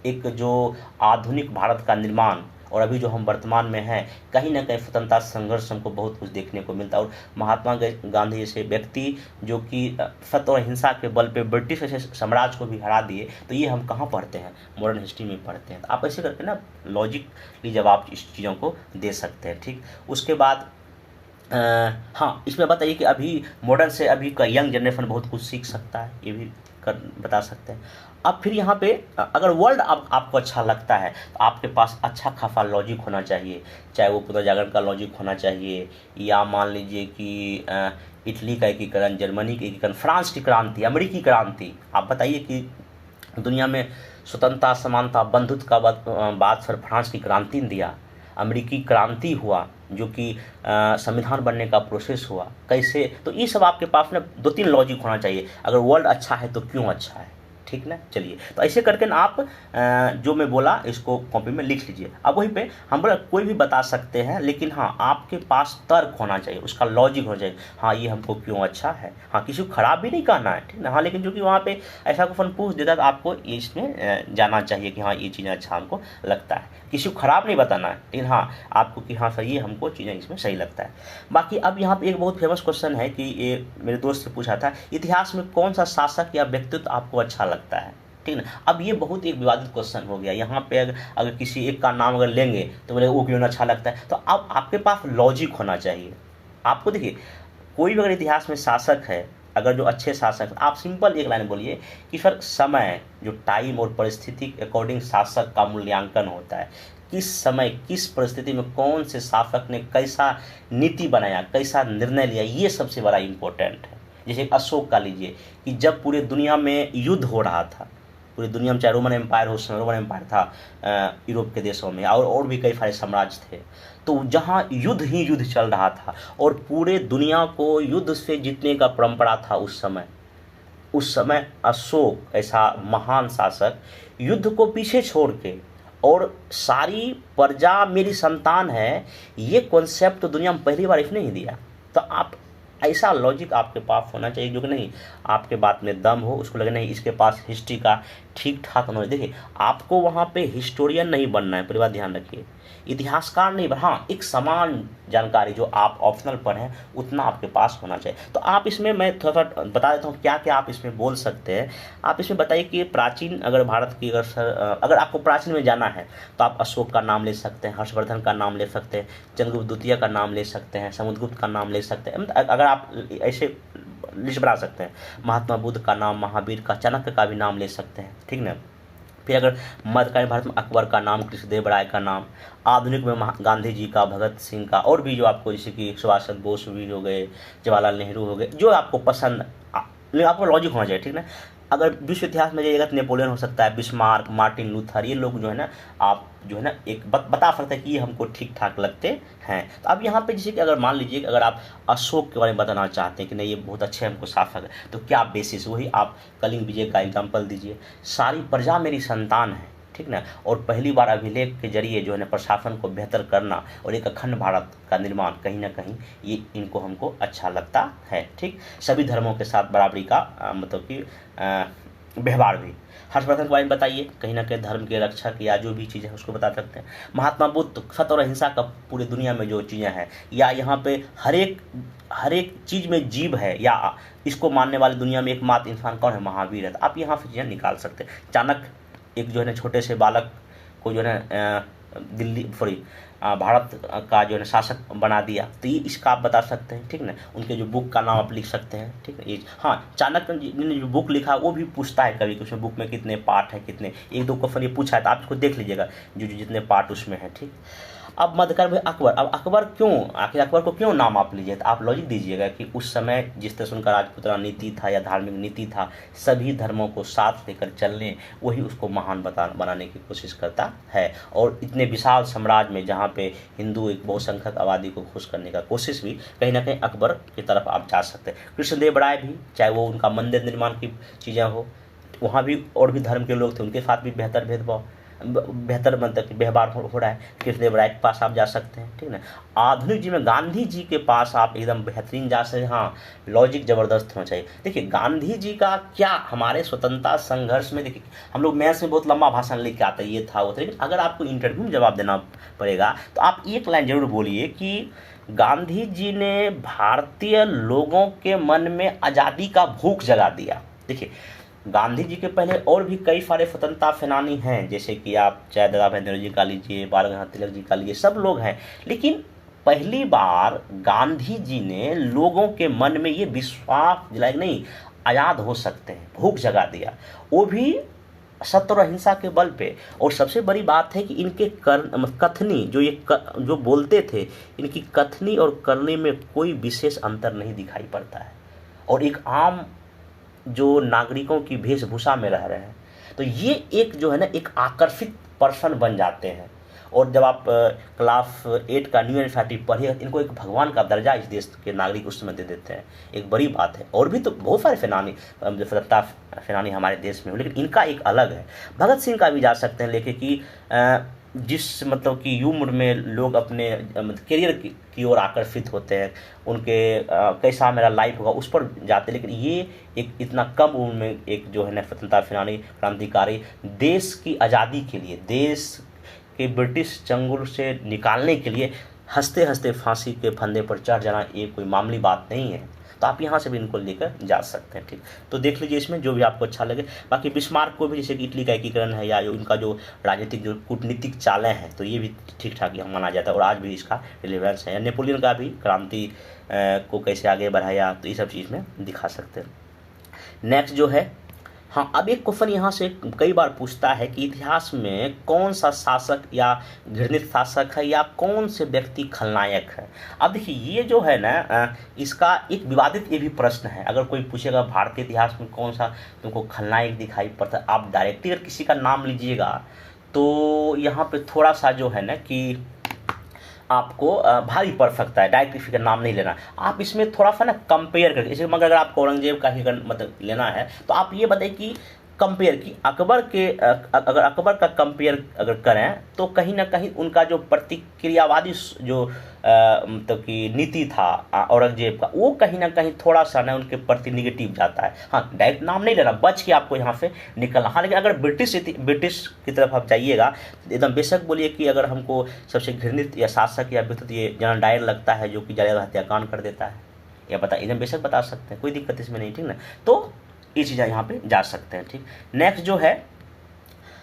एक जो आधुनिक भारत का निर्माण, और अभी जो हम वर्तमान में हैं, कहीं ना कहीं स्वतंत्रता संघर्ष हमको बहुत कुछ देखने को मिलता है। और महात्मा गांधी जैसे व्यक्ति जो कि सत्य और हिंसा के बल पे ब्रिटिश जैसे साम्राज्य को भी हरा दिए, तो ये हम कहाँ पढ़ते हैं, मॉडर्न हिस्ट्री में पढ़ते हैं। तो आप ऐसे करके ना लॉजिकली जब आप इस चीज़ों को दे सकते हैं, ठीक। उसके बाद हाँ, इसमें बताइए कि अभी मॉडर्न से अभी का यंग जनरेशन बहुत कुछ सीख सकता है, ये भी बता सकते हैं। अब फिर यहाँ पे अगर वर्ल्ड आपको अच्छा लगता है तो आपके पास अच्छा खासा लॉजिक होना चाहिए, चाहे वो पुनर्जागरण का लॉजिक होना चाहिए, या मान लीजिए कि इटली का एकीकरण, जर्मनी का एकीकरण, फ्रांस की क्रांति, अमेरिकी क्रांति। आप बताइए कि दुनिया में स्वतंत्रता, समानता, बंधुत्व का बाद सर फ्रांस की क्रांति ने दिया, अमेरिकी क्रांति हुआ जो कि संविधान बनने का प्रोसेस हुआ, कैसे। तो ये सब आपके पास ना 2-3 लॉजिक होना चाहिए। अगर वर्ल्ड अच्छा है तो क्यों अच्छा है, ठीक ना। चलिए, तो ऐसे करके ना आप जो मैं बोला इसको कॉपी में लिख लीजिए। अब वहीं पे हम बोला कोई भी बता सकते हैं, लेकिन हाँ आपके पास तर्क होना चाहिए, उसका लॉजिक होना चाहिए, हाँ ये हमको क्यों अच्छा है। हाँ, किसी को खराब भी नहीं कहना है, ठीक ना। हाँ, लेकिन जो कि वहाँ पे ऐसा क्वेश्चन पूछ देता तो आपको इसमें जाना चाहिए कि हाँ ये चीज़ें अच्छा हमको लगता है, किसी को खराब नहीं बताना है, लेकिन हाँ आपको कि हाँ सही, हमको चीज़ें इसमें सही लगता है। बाकी अब यहाँ पे एक बहुत फेमस क्वेश्चन है कि ये मेरे दोस्त से पूछा था, इतिहास में कौन सा शासक या व्यक्तित्व आपको अच्छा लगता है, ठीक ना। अब ये बहुत एक विवादित क्वेश्चन हो गया। यहाँ पे अगर किसी एक का नाम अगर लेंगे तो बोले वो क्यों अच्छा लगता है। तो अब आपके पास लॉजिक होना चाहिए। आपको देखिए, कोई भी अगर इतिहास में शासक है, अगर जो अच्छे शासक, आप सिंपल एक लाइन बोलिए कि सर समय, जो टाइम और परिस्थिति के अकॉर्डिंग शासक का मूल्यांकन होता है, किस समय किस परिस्थिति में कौन से शासक ने कैसा नीति बनाया, कैसा निर्णय लिया, ये सबसे बड़ा इम्पोर्टेंट है। जैसे अशोक का लीजिए कि जब पूरे दुनिया में युद्ध हो रहा था, पूरी दुनिया में चाहे रोमन एम्पायर हो, रोमन एम्पायर था यूरोप के देशों में, और भी कई सारे साम्राज्य थे, तो जहाँ युद्ध ही युद्ध चल रहा था और पूरे दुनिया को युद्ध से जीतने का परंपरा था उस समय अशोक ऐसा महान शासक युद्ध को पीछे छोड़ के, और सारी प्रजा मेरी संतान है, ये कॉन्सेप्ट तो दुनिया में पहली बार इसने ही दिया। तो आप ऐसा लॉजिक आपके पास होना चाहिए जो कि नहीं आपके बात में दम हो, उसको लगे नहीं इसके पास हिस्ट्री का ठीक ठाक नॉलेज। देखिए, आपको वहाँ पे हिस्टोरियन नहीं बनना है, पूरी बात ध्यान रखिए, इतिहासकार नहीं, हाँ एक समान जानकारी जो आप ऑप्शनल पर हैं उतना आपके पास होना चाहिए। तो आप इसमें मैं थोड़ा सा बता देता हूँ क्या क्या आप इसमें बोल सकते हैं। आप इसमें बताइए कि प्राचीन, अगर भारत की अगर आपको प्राचीन में जाना है तो आप अशोक का नाम ले सकते हैं, हर्षवर्धन का नाम ले सकते हैं, चंद्रगुप्त द्वितीय का नाम ले सकते हैं, समुद्रगुप्त का नाम ले सकते हैं। अगर आप ऐसे लिस्ट बना सकते हैं, महात्मा बुद्ध का नाम, महावीर का, चाणक्य का भी नाम ले सकते हैं, ठीक ना। फिर अगर मध्यकालीन भारत में अकबर का नाम, कृष्णदेव राय का नाम, आधुनिक में गांधी जी का, भगत सिंह का, और भी जो आपको जैसे कि सुभाष चंद्र बोस भी हो गए, जवाहरलाल नेहरू हो गए, जो आपको पसंद, आपको लॉजिक होना चाहिए, ठीक ना। अगर विश्व इतिहास में जाइएगा तो नेपोलियन हो सकता है, बिस्मार्क, मार्टिन लूथर, ये लोग जो है ना आप जो है ना एक बता सकते हैं कि ये हमको ठीक ठाक लगते हैं। तो अब यहाँ पे जैसे कि अगर मान लीजिए कि अगर आप अशोक के बारे में बताना चाहते हैं कि नहीं ये बहुत अच्छे हमको शासक है, तो क्या बेसिस, वही आप कलिंग विजय का एग्जाम्पल दीजिए। सारी प्रजा मेरी संतान है, ठीक ना, और पहली बार अभिलेख के जरिए जो है ना प्रशासन को बेहतर करना और एक अखंड भारत का निर्माण, कहीं ना कहीं ये इनको हमको अच्छा लगता है। ठीक, सभी धर्मों के साथ बराबरी का मतलब कि व्यवहार भी। हर्षवर्धन के बारे में बताइए, कहीं ना कहीं धर्म के रक्षक या जो भी चीज़ है उसको बता सकते हैं। महात्मा बुद्ध, सत्य और अहिंसा का पूरी दुनिया में जो चीज़ें हैं, या यहाँ पे हर एक चीज़ में जीव है, या इसको मानने वाली दुनिया में एकमात्र इंसान कौन है, महावीर है। तो आप यहाँ से चीज़ें निकाल सकते हैं। चाणक्य एक जो है ना छोटे से बालक को जो है ना भारत का जो है शासक बना दिया, तो ये इसका आप बता सकते हैं। ठीक ना, उनके जो बुक का नाम आप लिख सकते हैं। ठीक है, ये हाँ, चाणक्य जी ने जो बुक लिखा वो भी पूछता है कभी कि उसमें बुक में कितने पार्ट हैं, कितने, एक दो क्वेश्चन ये पूछा है, तो आप इसको देख लीजिएगा जो जितने पार्ट उसमें है। ठीक, अब मध्यकाल में अकबर, अब अकबर क्यों, आखिर अकबर को क्यों नाम आप लीजिए, तो आप लॉजिक दीजिएगा कि उस समय जिस तरह से उनका राजपुतना नीति था या धार्मिक नीति था, सभी धर्मों को साथ लेकर चलने, वही उसको महान बनाने की कोशिश करता है। और इतने विशाल साम्राज्य में जहाँ पे हिंदू एक बहुसंख्यक आबादी को खुश करने का कोशिश भी, कहीं ना कहीं अकबर की तरफ आप जा सकते हैं। कृष्णदेव राय भी, चाहे वो उनका मंदिर निर्माण की चीज़ें हो, वहाँ भी और भी धर्म के लोग थे, उनके साथ भी बेहतर मतलब व्यवहार हो रहा है। कृष्णदेव राय के पास आप जा सकते हैं। ठीक है ना, आधुनिक जी में गांधी जी के पास आप एकदम बेहतरीन जा सकते हैं। हाँ, लॉजिक ज़बरदस्त होना चाहिए। देखिए गांधी जी का क्या हमारे स्वतंत्रता संघर्ष में, देखिए हम लोग मैथ्स में बहुत लंबा भाषण लिख के आते हैं, ये था वो था, लेकिन अगर आपको इंटरव्यू में जवाब देना पड़ेगा तो आप एक लाइन जरूर बोलिए कि गांधी जी ने भारतीय लोगों के मन में आज़ादी का भूख जगा दिया। देखिए गांधी जी के पहले और भी कई सारे स्वतंत्रता सेनानी हैं, जैसे कि आप चाहे दादा भाई नौरोजी का लीजिए, बाल गंगाधर तिलक जी का लीजिए, सब लोग हैं, लेकिन पहली बार गांधी जी ने लोगों के मन में ये विश्वास दिलाया कि नहीं आज़ाद हो सकते हैं, भूख जगा दिया, वो भी सत्य और अहिंसा के बल पे। और सबसे बड़ी बात है कि इनके कथनी जो बोलते थे, इनकी कथनी और करने में कोई विशेष अंतर नहीं दिखाई पड़ता है, और एक आम जो नागरिकों की वेशभूषा में रह रहे हैं, तो ये एक जो है ना एक आकर्षित पर्सन बन जाते हैं। और जब आप क्लास 8 का न्यू एनसीईआरटी पढ़िए, इनको एक भगवान का दर्जा इस देश के नागरिक उस समय दे देते हैं, एक बड़ी बात है। और भी तो बहुत सारे स्वतंत्रता सेनानी हमारे देश में हो, लेकिन इनका एक अलग है। भगत सिंह का भी जा सकते हैं लेके कि जिस मतलब कि उम्र में लोग अपने करियर की ओर आकर्षित होते हैं, उनके कैसा मेरा लाइफ होगा उस पर जाते हैं, लेकिन ये एक इतना कम उम्र में एक जो है ना स्वतंत्रता सेनानी, क्रांतिकारी, देश की आज़ादी के लिए, देश के ब्रिटिश चंगुल से निकालने के लिए हंसते हंसते फांसी के फंदे पर चढ़ जाना, ये कोई मामूली बात नहीं है। तो आप यहाँ से भी इनको लेकर जा सकते हैं। ठीक, तो देख लीजिए इसमें जो भी आपको अच्छा लगे। बाकी बिस्मार्क को भी, जैसे कि इटली का एकीकरण है या उनका जो राजनीतिक जो कूटनीतिक चालें हैं, तो ये भी ठीक ठाक यहाँ माना जाता है और आज भी इसका रिलेवेंस है। या नेपोलियन का भी क्रांति को कैसे आगे बढ़ाया, तो ये सब चीज़ में दिखा सकते हैं। नेक्स्ट जो है, हाँ, अब एक क्वेश्चन यहाँ से कई बार पूछता है कि इतिहास में कौन सा शासक या घृणित शासक है या कौन से व्यक्ति खलनायक है। अब देखिए ये जो है ना इसका एक विवादित ये भी प्रश्न है। अगर कोई पूछेगा भारतीय इतिहास में कौन सा तुमको खलनायक दिखाई पड़ता है, आप डायरेक्टली अगर किसी का नाम लीजिएगा तो यहाँ पे थोड़ा सा जो है ना कि आपको भारी पड़ सकता है। डायरेक्ट किसी का नाम नहीं लेना, आप इसमें थोड़ा सा ना कंपेयर करके, जैसे मगर अगर आपको औरंगजेब का ही मतलब लेना है तो आप ये बताइए कि कंपेयर की अकबर के अगर अकबर का कंपेयर अगर करें तो कहीं ना कहीं उनका जो प्रतिक्रियावादी जो मतलब कि नीति था औरंगजेब का, वो कहीं ना कहीं थोड़ा सा ना उनके प्रति निगेटिव जाता है। हाँ, डायरेक्ट नाम नहीं लेना, बच के आपको यहाँ से निकलना। हाँ, लेकिन अगर ब्रिटिश की तरफ आप जाइएगा एकदम बेशक बोलिए कि अगर हमको सबसे घृणित या शासक या विद्युत ये जनरल डायर लगता है जो कि जालियांवाला हत्याकांड कर देता है, या बता एकदम बेशक बता सकते हैं, कोई दिक्कत इसमें नहीं। ठीक ना, तो ये चीज़ें यहाँ पे जा सकते हैं। ठीक, नेक्स्ट जो है,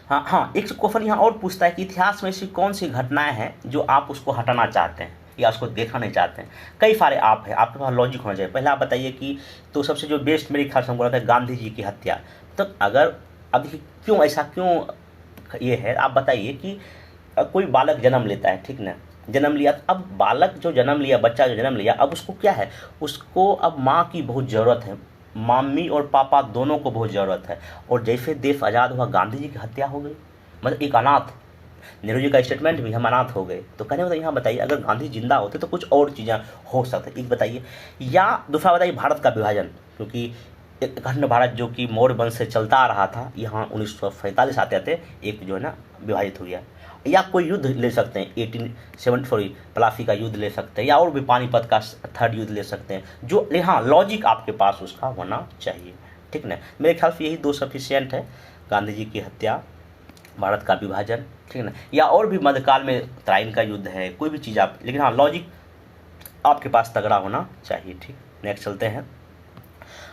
हाँ एक क्वेश्चन यहाँ और पूछता है कि इतिहास में ऐसी कौन सी घटनाएं हैं जो आप उसको हटाना चाहते हैं या उसको देखना नहीं चाहते हैं। कई सारे आप हैं, आपके पास लॉजिक होना चाहिए। पहले आप बताइए कि तो सबसे जो बेस्ट मेरे ख्याल से हमको लगता है गांधी जी की हत्या। तो अगर अब देखिए क्यों ऐसा क्यों ये है, आप बताइए कि कोई बालक जन्म लेता है, ठीक ना, जन्म लिया, अब बालक जो जन्म लिया, बच्चा जो जन्म लिया, अब उसको क्या है, उसको अब माँ की बहुत ज़रूरत है। मम्मी और पापा दोनों को बहुत ज़रूरत है। और जैसे देश आज़ाद हुआ गांधी जी की हत्या हो गई, मतलब एक अनाथ, नेहरू जी का स्टेटमेंट भी हम अनाथ हो गए। तो कहने मतलब यहाँ बताइए अगर गांधी जिंदा होते तो कुछ और चीज़ें हो सकती, एक बताइए। या दूसरा बताइए भारत का विभाजन, क्योंकि एक अखंड भारत जो कि मौर्य वंश से चलता आ रहा था, यहाँ 1947 आते आते एक जो है ना विभाजित हो गया। या कोई युद्ध ले सकते हैं 1870 प्लासी का युद्ध ले सकते हैं, या और भी पानीपत का थर्ड युद्ध ले सकते हैं, जो हाँ लॉजिक आपके पास उसका होना चाहिए, ठीक ना। मेरे ख्याल से यही दो सफिशियंट है, गांधी जी की हत्या, भारत का विभाजन, ठीक है ना, या और भी मध्यकाल में तराइन का युद्ध है, कोई भी चीज़ आप, लेकिन हाँ लॉजिक आपके पास तगड़ा होना चाहिए, ठीक। नेक्स्ट चलते हैं।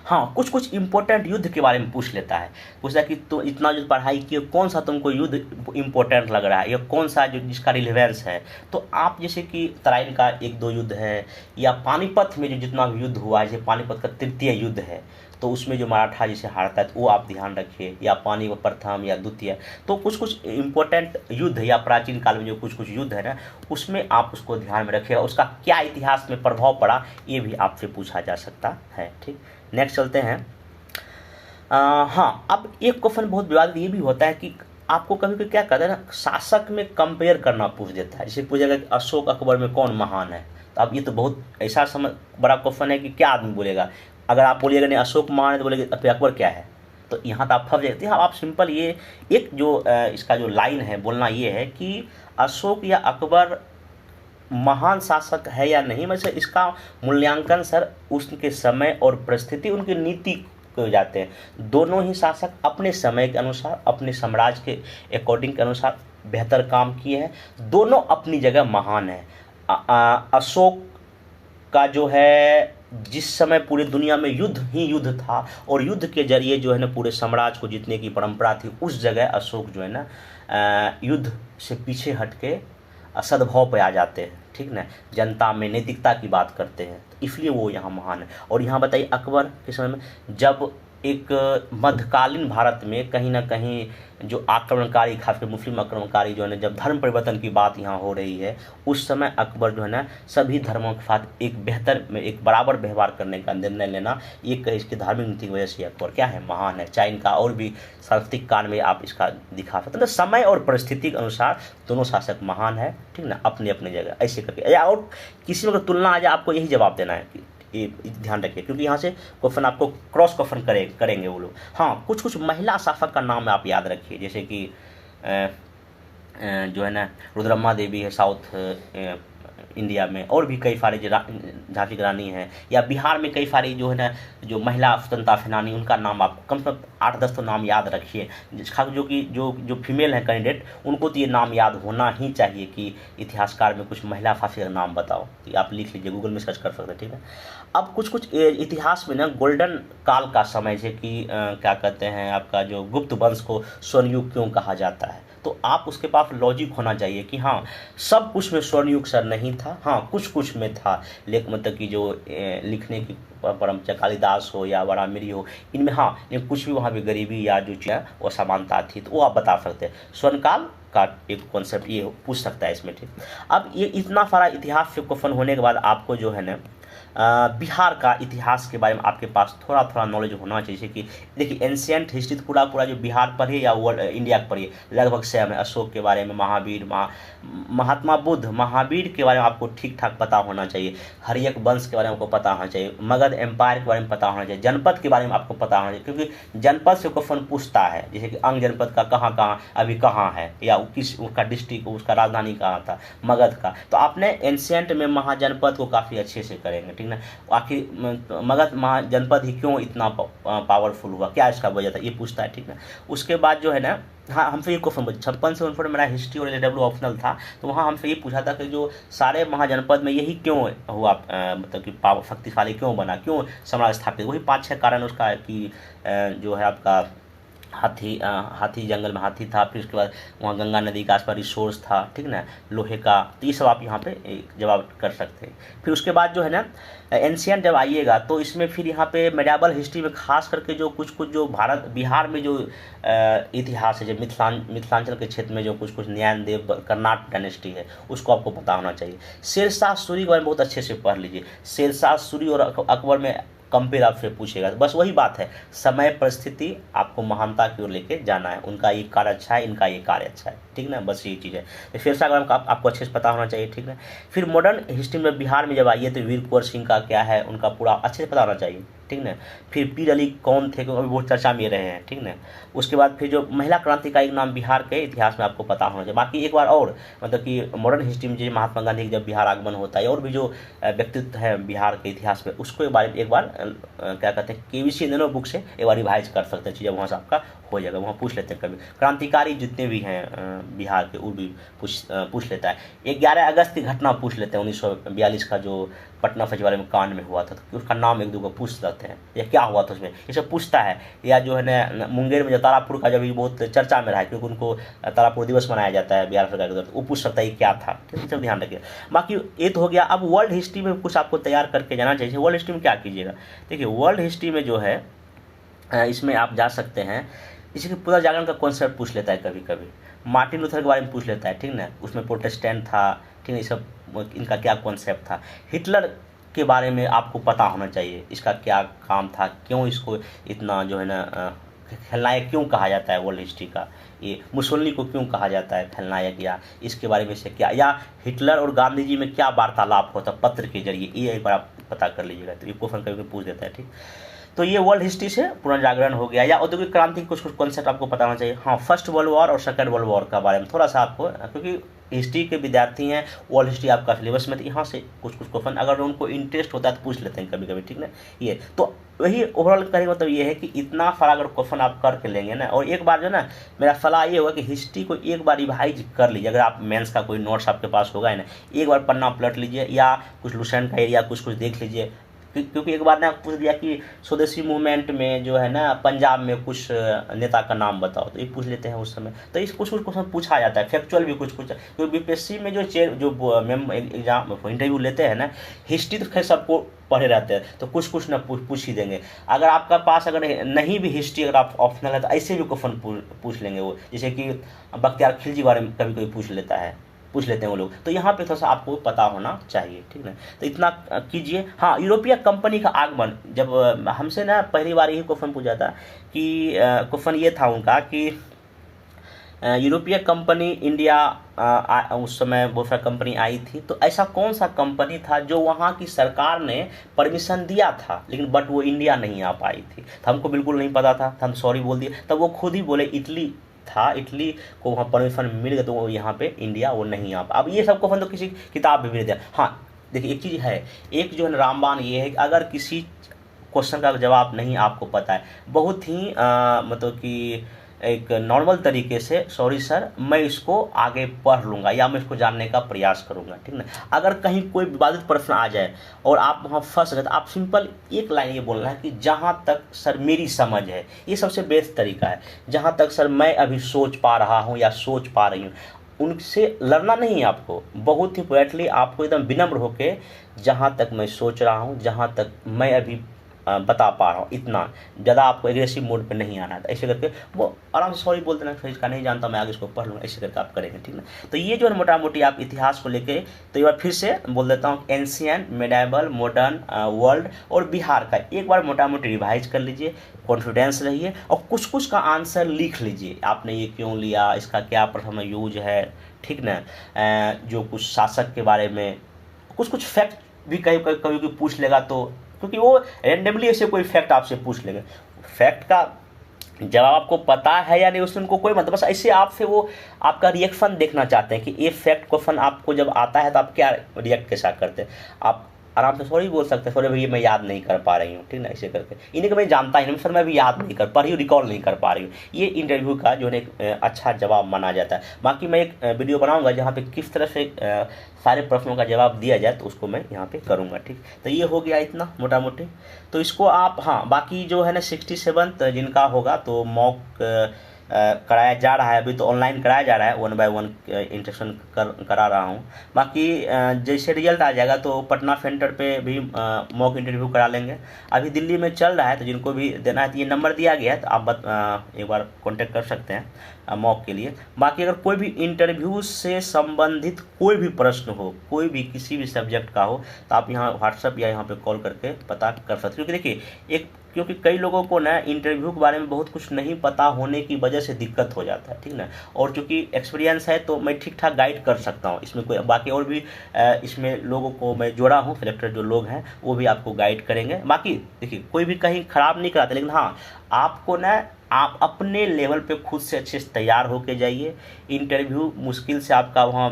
हाँ कुछ कुछ इंपॉर्टेंट युद्ध के बारे में पूछ लेता है, पूछता है कि तो इतना जो पढ़ाई किए कौन सा तुमको युद्ध इंपॉर्टेंट लग रहा है, या कौन सा जो जिसका रिलेवेंस है। तो आप जैसे कि तराइन का एक दो युद्ध है, या पानीपत में जो जितना भी युद्ध हुआ है, जैसे पानीपत का तृतीय युद्ध है, तो उसमें जो मराठा जैसे हारता है तो वो आप ध्यान रखिए, या पानीपत प्रथम या द्वितीय। तो कुछ कुछ इंपॉर्टेंट युद्ध या प्राचीन काल में जो कुछ कुछ युद्ध है ना, उसमें आप उसको ध्यान में रखिएगा, उसका क्या इतिहास में प्रभाव पड़ा ये भी आपसे पूछा जा सकता है, ठीक। नेक्स्ट चलते हैं। हाँ अब एक क्वेश्चन बहुत विवादित ये भी होता है कि आपको कभी कभी क्या कहते हैं ना, शासक में कंपेयर करना पूछ देता है, जैसे पूछेगा कि अशोक अकबर में कौन महान है। तो अब ये तो बहुत ऐसा समझ बड़ा क्वेश्चन है कि क्या आदमी बोलेगा, अगर आप बोलिएगा नहीं अशोक महान है तो बोलेगा फिर अकबर क्या है, तो यहाँ तो आप फंस जाते हैं। आप सिंपल ये एक जो इसका जो लाइन है बोलना ये है कि अशोक या अकबर महान शासक है या नहीं, मतलब इसका मूल्यांकन सर उसके समय और परिस्थिति, उनकी नीति को जाते हैं। दोनों ही शासक अपने समय के अनुसार, अपने साम्राज्य के अकॉर्डिंग के अनुसार बेहतर काम किए हैं, दोनों अपनी जगह महान है। अशोक का जो है जिस समय पूरी दुनिया में युद्ध ही युद्ध था, और युद्ध के जरिए जो है ना पूरे साम्राज्य को जीतने की परंपरा थी, उस जगह अशोक जो है ना युद्ध से पीछे हट के सद्भाव पे आ जाते हैं, ठीक ना, जनता में नैतिकता की बात करते हैं, तो इसलिए वो यहाँ महान है। और यहाँ बताइए अकबर के समय में जब एक मध्यकालीन भारत में कहीं ना कहीं जो आक्रमणकारी, खासकर मुस्लिम आक्रमणकारी जो है ना, जब धर्म परिवर्तन की बात यहाँ हो रही है, उस समय अकबर जो है ना सभी धर्मों के साथ एक बेहतर में एक बराबर व्यवहार करने का निर्णय लेना, ये इसकी धार्मिक नीति की वजह से अकबर क्या है, महान है। चाहे इनका और भी सांस्कृतिक काल में आप इसका दिखा सकते हैं, तो समय और परिस्थिति के अनुसार दोनों शासक महान है, ठीक ना, अपने अपने जगह ऐसे करके। या और किसी में तुलना आ जाए आपको यही जवाब देना है कि ये ध्यान रखिए, क्योंकि यहाँ से क्वेश्चन आपको क्रॉस क्वेश्चन करेंगे वो लोग। हाँ कुछ कुछ महिला शासक का नाम आप याद रखिए, जैसे कि जो है ना रुद्रम्मा देवी है साउथ इंडिया में, और भी कई सारे झांसी की रानी हैं, या बिहार में कई सारी जो है ना जो महिला स्वतंत्रता सेनानी, उनका नाम आप कम से कम 8-10 तो नाम याद रखिए, जो कि जो फीमेल हैं कैंडिडेट, उनको तो ये नाम याद होना ही चाहिए कि इतिहासकार में कुछ महिला शासक का नाम बताओ, तो आप लिख लीजिए, गूगल में सर्च कर सकते हैं, ठीक है। अब कुछ कुछ इतिहास में ना गोल्डन काल का समय, जैसे कि क्या कहते हैं आपका जो गुप्त वंश को स्वर्ण युग क्यों कहा जाता है, तो आप उसके पास लॉजिक होना चाहिए कि हाँ सब कुछ में स्वर्ण युग सर नहीं था, हाँ कुछ कुछ में था, लेकिन मतलब कि जो लिखने की परंपरा कालिदास हो या वरामिरी हो, इनमें हाँ, लेकिन कुछ भी वहाँ पे गरीबी या जो चीज़ वो समानता थी, तो वो आप बता सकते हैं। स्वर्णकाल का एक कॉन्सेप्ट ये पूछ सकता है इसमें, ठीक। अब ये इतना सारा इतिहास से क्वेश्चन होने के बाद आपको जो है ना बिहार का इतिहास के बारे में आपके पास थोड़ा थोड़ा नॉलेज होना चाहिए, कि देखिए एंशियंट हिस्ट्री तो पूरा जो बिहार पढ़िए या वर्ल्ड इंडिया पढ़िए लगभग सेम है। अशोक के बारे में, महावीर, महात्मा बुद्ध, महावीर के बारे में आपको ठीक ठाक पता होना चाहिए, हरियक वंश के बारे में आपको पता होना चाहिए, मगध एम्पायर के बारे में पता होना चाहिए, जनपद के बारे में आपको पता होना चाहिए, क्योंकि जनपद से क्वेश्चन पूछता है, जैसे कि अंग जनपद का कहाँ अभी कहाँ है, या किस उसका डिस्ट्रिक्ट, उसका राजधानी कहाँ था, मगध का। तो आपने एंशियंट में महाजनपद को काफ़ी अच्छे से करेंगे, ठीक ना। आखिर मगध महाजनपद ही क्यों इतना पावरफुल हुआ, क्या इसका वजह था, ये पूछता है, ठीक ना। उसके बाद जो है ना हाँ हमसे ये क्वेश्चन 56 से 59 मेरा हिस्ट्री और एलडब्ल्यू ऑप्शनल था, तो वहाँ हमसे ये पूछा था कि जो सारे महाजनपद में यही क्यों हुआ, मतलब कि शक्तिशाली क्यों बना, क्यों साम्राज्य स्थापित, वही 5-6 कारण उसका कि जो है आपका हाथी जंगल में हाथी था, फिर उसके बाद वहाँ गंगा नदी के आसपास रिसोर्स था, ठीक ना, लोहे का, तो ये सब आप यहाँ पे जवाब कर सकते हैं। फिर उसके बाद जो है ना एंशियंट जब आइएगा तो इसमें फिर यहाँ पे मेडिवल हिस्ट्री में खास करके जो कुछ जो भारत बिहार में जो इतिहास है, जो मिथिलांचल के क्षेत्र में जो कुछ न्यायदेव कर्नाट डायनेस्टी है, उसको आपको पता होना चाहिए। शेरशाह सूरी के बारे में बहुत अच्छे से पढ़ लीजिए। शेरशाह सूरी और अकबर में कंपेयर आपसे पूछेगा। तो बस वही बात है, समय परिस्थिति आपको महानता की ओर लेके जाना है। उनका ये कार्य अच्छा है, इनका ये कार्य अच्छा है, ठीक ना, बस ये चीज़ है। तो फिर से अगर आपको अच्छे से पता होना चाहिए, ठीक ना। फिर मॉडर्न हिस्ट्री में बिहार में जब आइए तो वीर कुंवर सिंह का क्या है, उनका पूरा अच्छे से पता होना चाहिए, ठीक ना। फिर पीर अली कौन थे, क्योंकि बहुत चर्चा में रहे हैं, ठीक ना। उसके बाद फिर जो महिला क्रांतिकारी का नाम बिहार के इतिहास में आपको पता होना चाहिए। बाकी एक बार और मतलब कि मॉडर्न हिस्ट्री में जो महात्मा गांधी का जब बिहार आगमन होता है और भी जो व्यक्तित्व है बिहार के इतिहास में, उसको एक बार क्या कहते हैं KBC नैनो बुक से एक बार रिवाइज कर सकते हैं, चीज़ें वहाँ से आपका हो जाएगा। वहाँ पूछ लेते हैं कभी क्रांतिकारी जितने भी हैं बिहार के, वो भी पूछ लेता है। 11 अगस्त की घटना पूछ लेते हैं 1942 का, जो पटना फौजवाड़े में कांड में हुआ था, तो उसका नाम एक दो को पूछ लेते हैं, या क्या हुआ था उसमें, ये सब पूछता है। या जो है ना मुंगेर में जो तारापुर का जब भी बहुत चर्चा में रहा है, क्योंकि उनको तारापुर दिवस मनाया जाता है बिहार सरकार के द्वारा, वो पूछ सकता है क्या था, ठीक है, सब ध्यान रखिए। बाकी ये तो हो गया। अब वर्ल्ड हिस्ट्री में कुछ आपको तैयार करके जाना चाहिए। वर्ल्ड हिस्ट्री में क्या कीजिएगा, देखिए वर्ल्ड हिस्ट्री में जो है इसमें आप जा सकते हैं, इसी पूरा जागरण का कॉन्सेप्ट पूछ लेता है कभी कभी। मार्टिन लूथर के बारे में पूछ लेता है, ठीक ना, उसमें प्रोटेस्टेंट था, ठीक है, ये सब इनका क्या कॉन्सेप्ट था। हिटलर के बारे में आपको पता होना चाहिए, इसका क्या काम था, क्यों इसको इतना जो है ना खलनायक क्यों कहा जाता है वर्ल्ड हिस्ट्री का, ये मुसोलिनी को क्यों कहा जाता है खलनायक, या इसके बारे में से क्या, या हिटलर और गांधी जी में क्या वार्तालाप होता पत्र के जरिए, ये एक बार आप पता कर लीजिएगा। तो ये क्वेश्चन कभी पूछ देता है, ठीक। तो ये वर्ल्ड हिस्ट्री से पुनर्जागरण हो गया। या औद्योगिक क्रांति कुछ कॉन्सेप्ट आपको पता होना चाहिए। हाँ, फर्स्ट वर्ल्ड वॉर और सेकंड वर्ल्ड वॉर का बारे में थोड़ा सा आपको, क्योंकि हिस्ट्री के विद्यार्थी हैं, वर्ल्ड हिस्ट्री आपका सिलेबस में, तो यहाँ से कुछ क्वेश्चन अगर उनको इंटरेस्ट होता है तो पूछ लेते हैं कभी कभी, ठीक ना। ये तो वही ओवरऑल कहने का मतलब ये है कि इतना सारा अगर क्वेश्चन आप करके लेंगे ना, और एक बार जो ना मेरा सलाह ये होगा कि हिस्ट्री को एक बार रिवाइज कर लीजिए। अगर आप मेंस का कोई नोट्स आपके पास होगा ना, एक बार पन्ना पलट लीजिए, या कुछ लुसेंट का एरिया कुछ देख लीजिए। क्योंकि एक बार ने पूछ दिया कि स्वदेशी मूवमेंट में जो है ना पंजाब में कुछ नेता का नाम बताओ, तो ये पूछ लेते हैं उस समय। तो इस कुछ क्वेश्चन पूछा जाता है, फैक्चुअल भी कुछ क्योंकि BPSC में जो एग्जाम इंटरव्यू लेते हैं ना, हिस्ट्री तो खैर सबको पढ़े रहते हैं, तो कुछ ना पूछ ही देंगे। अगर आपका पास अगर नहीं भी हिस्ट्री अगर आप ऑप्शनल है, तो ऐसे भी क्वेश्चन पूछ लेंगे वो, जैसे कि बख्तियार खिलजी के बारे में कभी पूछ लेते हैं वो लोग। तो यहाँ पे थोड़ा सा आपको पता होना चाहिए, ठीक ना। तो इतना कीजिए। हाँ, यूरोपीय कंपनी का आगमन, जब हमसे ना पहली बार यही क्वेश्चन पूछा था कि क्वेश्चन ये था उनका कि यूरोपीय कंपनी इंडिया, उस समय बहुत सारी कंपनी आई थी, तो ऐसा कौन सा कंपनी था जो वहाँ की सरकार ने परमिशन दिया था, लेकिन बट वो इंडिया नहीं आ पाई थी। तो हमको बिल्कुल नहीं पता था, तो हम सॉरी बोल दिए। तब वो खुद ही बोले इटली था, इटली को वहाँ परमिशन मिल गया, तो वो यहाँ पे इंडिया वो नहीं आ पाया। अब ये सब क्वेश्चन तो किसी किताब में भी दिया। हाँ देखिए, एक चीज़ है, एक जो है रामबाण ये है कि अगर किसी क्वेश्चन का जवाब नहीं आपको पता है, बहुत ही मतलब कि एक नॉर्मल तरीके से, सॉरी सर मैं इसको आगे पढ़ लूँगा या मैं इसको जानने का प्रयास करूँगा, ठीक ना। अगर कहीं कोई विवादित प्रश्न आ जाए और आप वहाँ फंस गए, तो आप सिंपल एक लाइन ये बोलना है कि जहाँ तक सर मेरी समझ है, ये सबसे बेस्ट तरीका है। जहाँ तक सर मैं अभी सोच पा रहा हूँ या सोच पा रही हूँ, उनसे लड़ना नहीं है आपको, बहुत ही पोलाइटली आपको एकदम विनम्र होके, जहाँ तक मैं सोच रहा हूँ, जहाँ तक मैं अभी बता पा रहा हूँ, इतना ज़्यादा आपको एग्रेसिव मोड पे नहीं आना है। ऐसे करके वो आराम से सॉरी बोल देना, फिर इसका नहीं जानता मैं आगे इसको पढ़ लूँगा, ऐसे करके आप करेंगे, ठीक ना। तो ये जो है मोटा मोटी आप इतिहास को लेके, तो एक बार फिर से बोल देता हूँ, एंशिएंट, मेडाइवल, मॉडर्न, वर्ल्ड और बिहार का एक बार मोटा मोटी रिवाइज कर लीजिए, कॉन्फिडेंस रहिए, और कुछ का आंसर लिख लीजिए। आपने ये क्यों लिया, इसका क्या प्रथम यूज है, ठीक ना। जो कुछ शासक के बारे में कुछ फैक्ट भी कभी पूछ लेगा, तो क्योंकि वो रेंडमली ऐसे कोई फैक्ट आपसे पूछ लेंगे, फैक्ट का जवाब आपको पता है या नहीं उसमें उनको कोई मतलब, बस ऐसे आपसे वो आपका रिएक्शन देखना चाहते हैं कि ये फैक्ट क्वेश्चन आपको जब आता है तो आप क्या रिएक्ट कैसा करते हैं। आप आराम से सॉरी बोल सकते हैं, सॉरी भैया मैं याद नहीं कर पा रही हूँ, ठीक ना, ऐसे करके। इन्हीं को मैं जानता ही नहीं सर, मैं भी याद नहीं कर पा रही हूँ, रिकॉल नहीं कर पा रही हूँ। ये इंटरव्यू का जो है एक अच्छा जवाब माना जाता है। बाकी मैं एक वीडियो बनाऊंगा जहाँ पे किस तरह से सारे प्रश्नों का जवाब दिया जाए, तो उसको मैं यहाँ पे करूँगा, ठीक। तो ये हो गया इतना मोटा मोटी, तो इसको आप, हाँ बाकी जो है ना 67 जिनका होगा, तो मॉक कराया जा रहा है, अभी तो ऑनलाइन कराया जा रहा है, 1 बाय 1 इंस्ट्रक्शन करा रहा हूँ। बाकी जैसे रिजल्ट आ जाएगा तो पटना सेंटर पे भी मॉक इंटरव्यू करा लेंगे। अभी दिल्ली में चल रहा है, तो जिनको भी देना है तो ये नंबर दिया गया है, तो आप एक बार कॉन्टेक्ट कर सकते हैं मॉक के लिए। बाकी अगर कोई भी इंटरव्यू से संबंधित कोई भी प्रश्न हो, कोई भी किसी भी सब्जेक्ट का हो, तो आप यहाँ व्हाट्सअप या यहाँ पे कॉल करके पता कर सकते हो। क्योंकि देखिए क्योंकि कई लोगों को ना इंटरव्यू के बारे में बहुत कुछ नहीं पता होने की वजह से दिक्कत हो जाता है, ठीक ना। और चूँकि एक्सपीरियंस है तो मैं ठीक ठाक गाइड कर सकता हूँ इसमें, कोई बाकी और भी इसमें लोगों को मैं जोड़ा हूँ, सिलेक्टर जो लोग हैं वो भी आपको गाइड करेंगे। बाकी देखिए कोई भी कहीं ख़राब नहीं कराते, लेकिन हाँ आपको ना आप अपने लेवल पे खुद से अच्छे से तैयार होके जाइए। इंटरव्यू मुश्किल से आपका वहाँ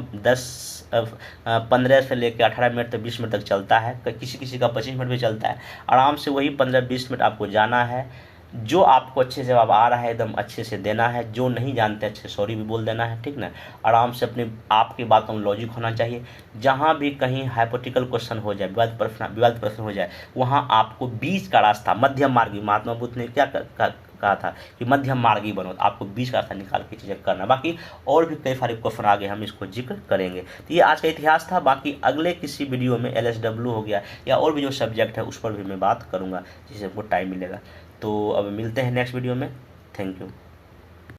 15 से लेकर 18 मिनट तक 20 मिनट तक चलता है, किसी किसी का 25 मिनट भी चलता है। आराम से वही 15-20 मिनट आपको जाना है। जो आपको अच्छे से जवाब आ रहा है एकदम अच्छे से देना है, जो नहीं जानते अच्छे सॉरी भी बोल देना है, ठीक ना। आराम से अपने आपकी बातों में लॉजिक होना चाहिए। जहाँ भी कहीं हाइपोथेटिकल क्वेश्चन हो जाए, विवादित प्रश्न हो जाए, वहाँ आपको बीच का रास्ता, मध्यम मार्गी, महात्मा बुद्ध ने क्या कहा था कि मध्यम मार्गी बनो, तो आपको बीच का रास्ता निकाल के चीज़ें करना। बाकी और भी कई सारे क्वेश्चन आगे हम इसको जिक्र करेंगे। तो ये आज का इतिहास था। बाकी अगले किसी वीडियो में LSW हो गया या और भी जो सब्जेक्ट है उस पर भी मैं बात करूँगा, जिससे हमको टाइम मिलेगा। तो अब मिलते हैं नेक्स्ट वीडियो में। Thank you.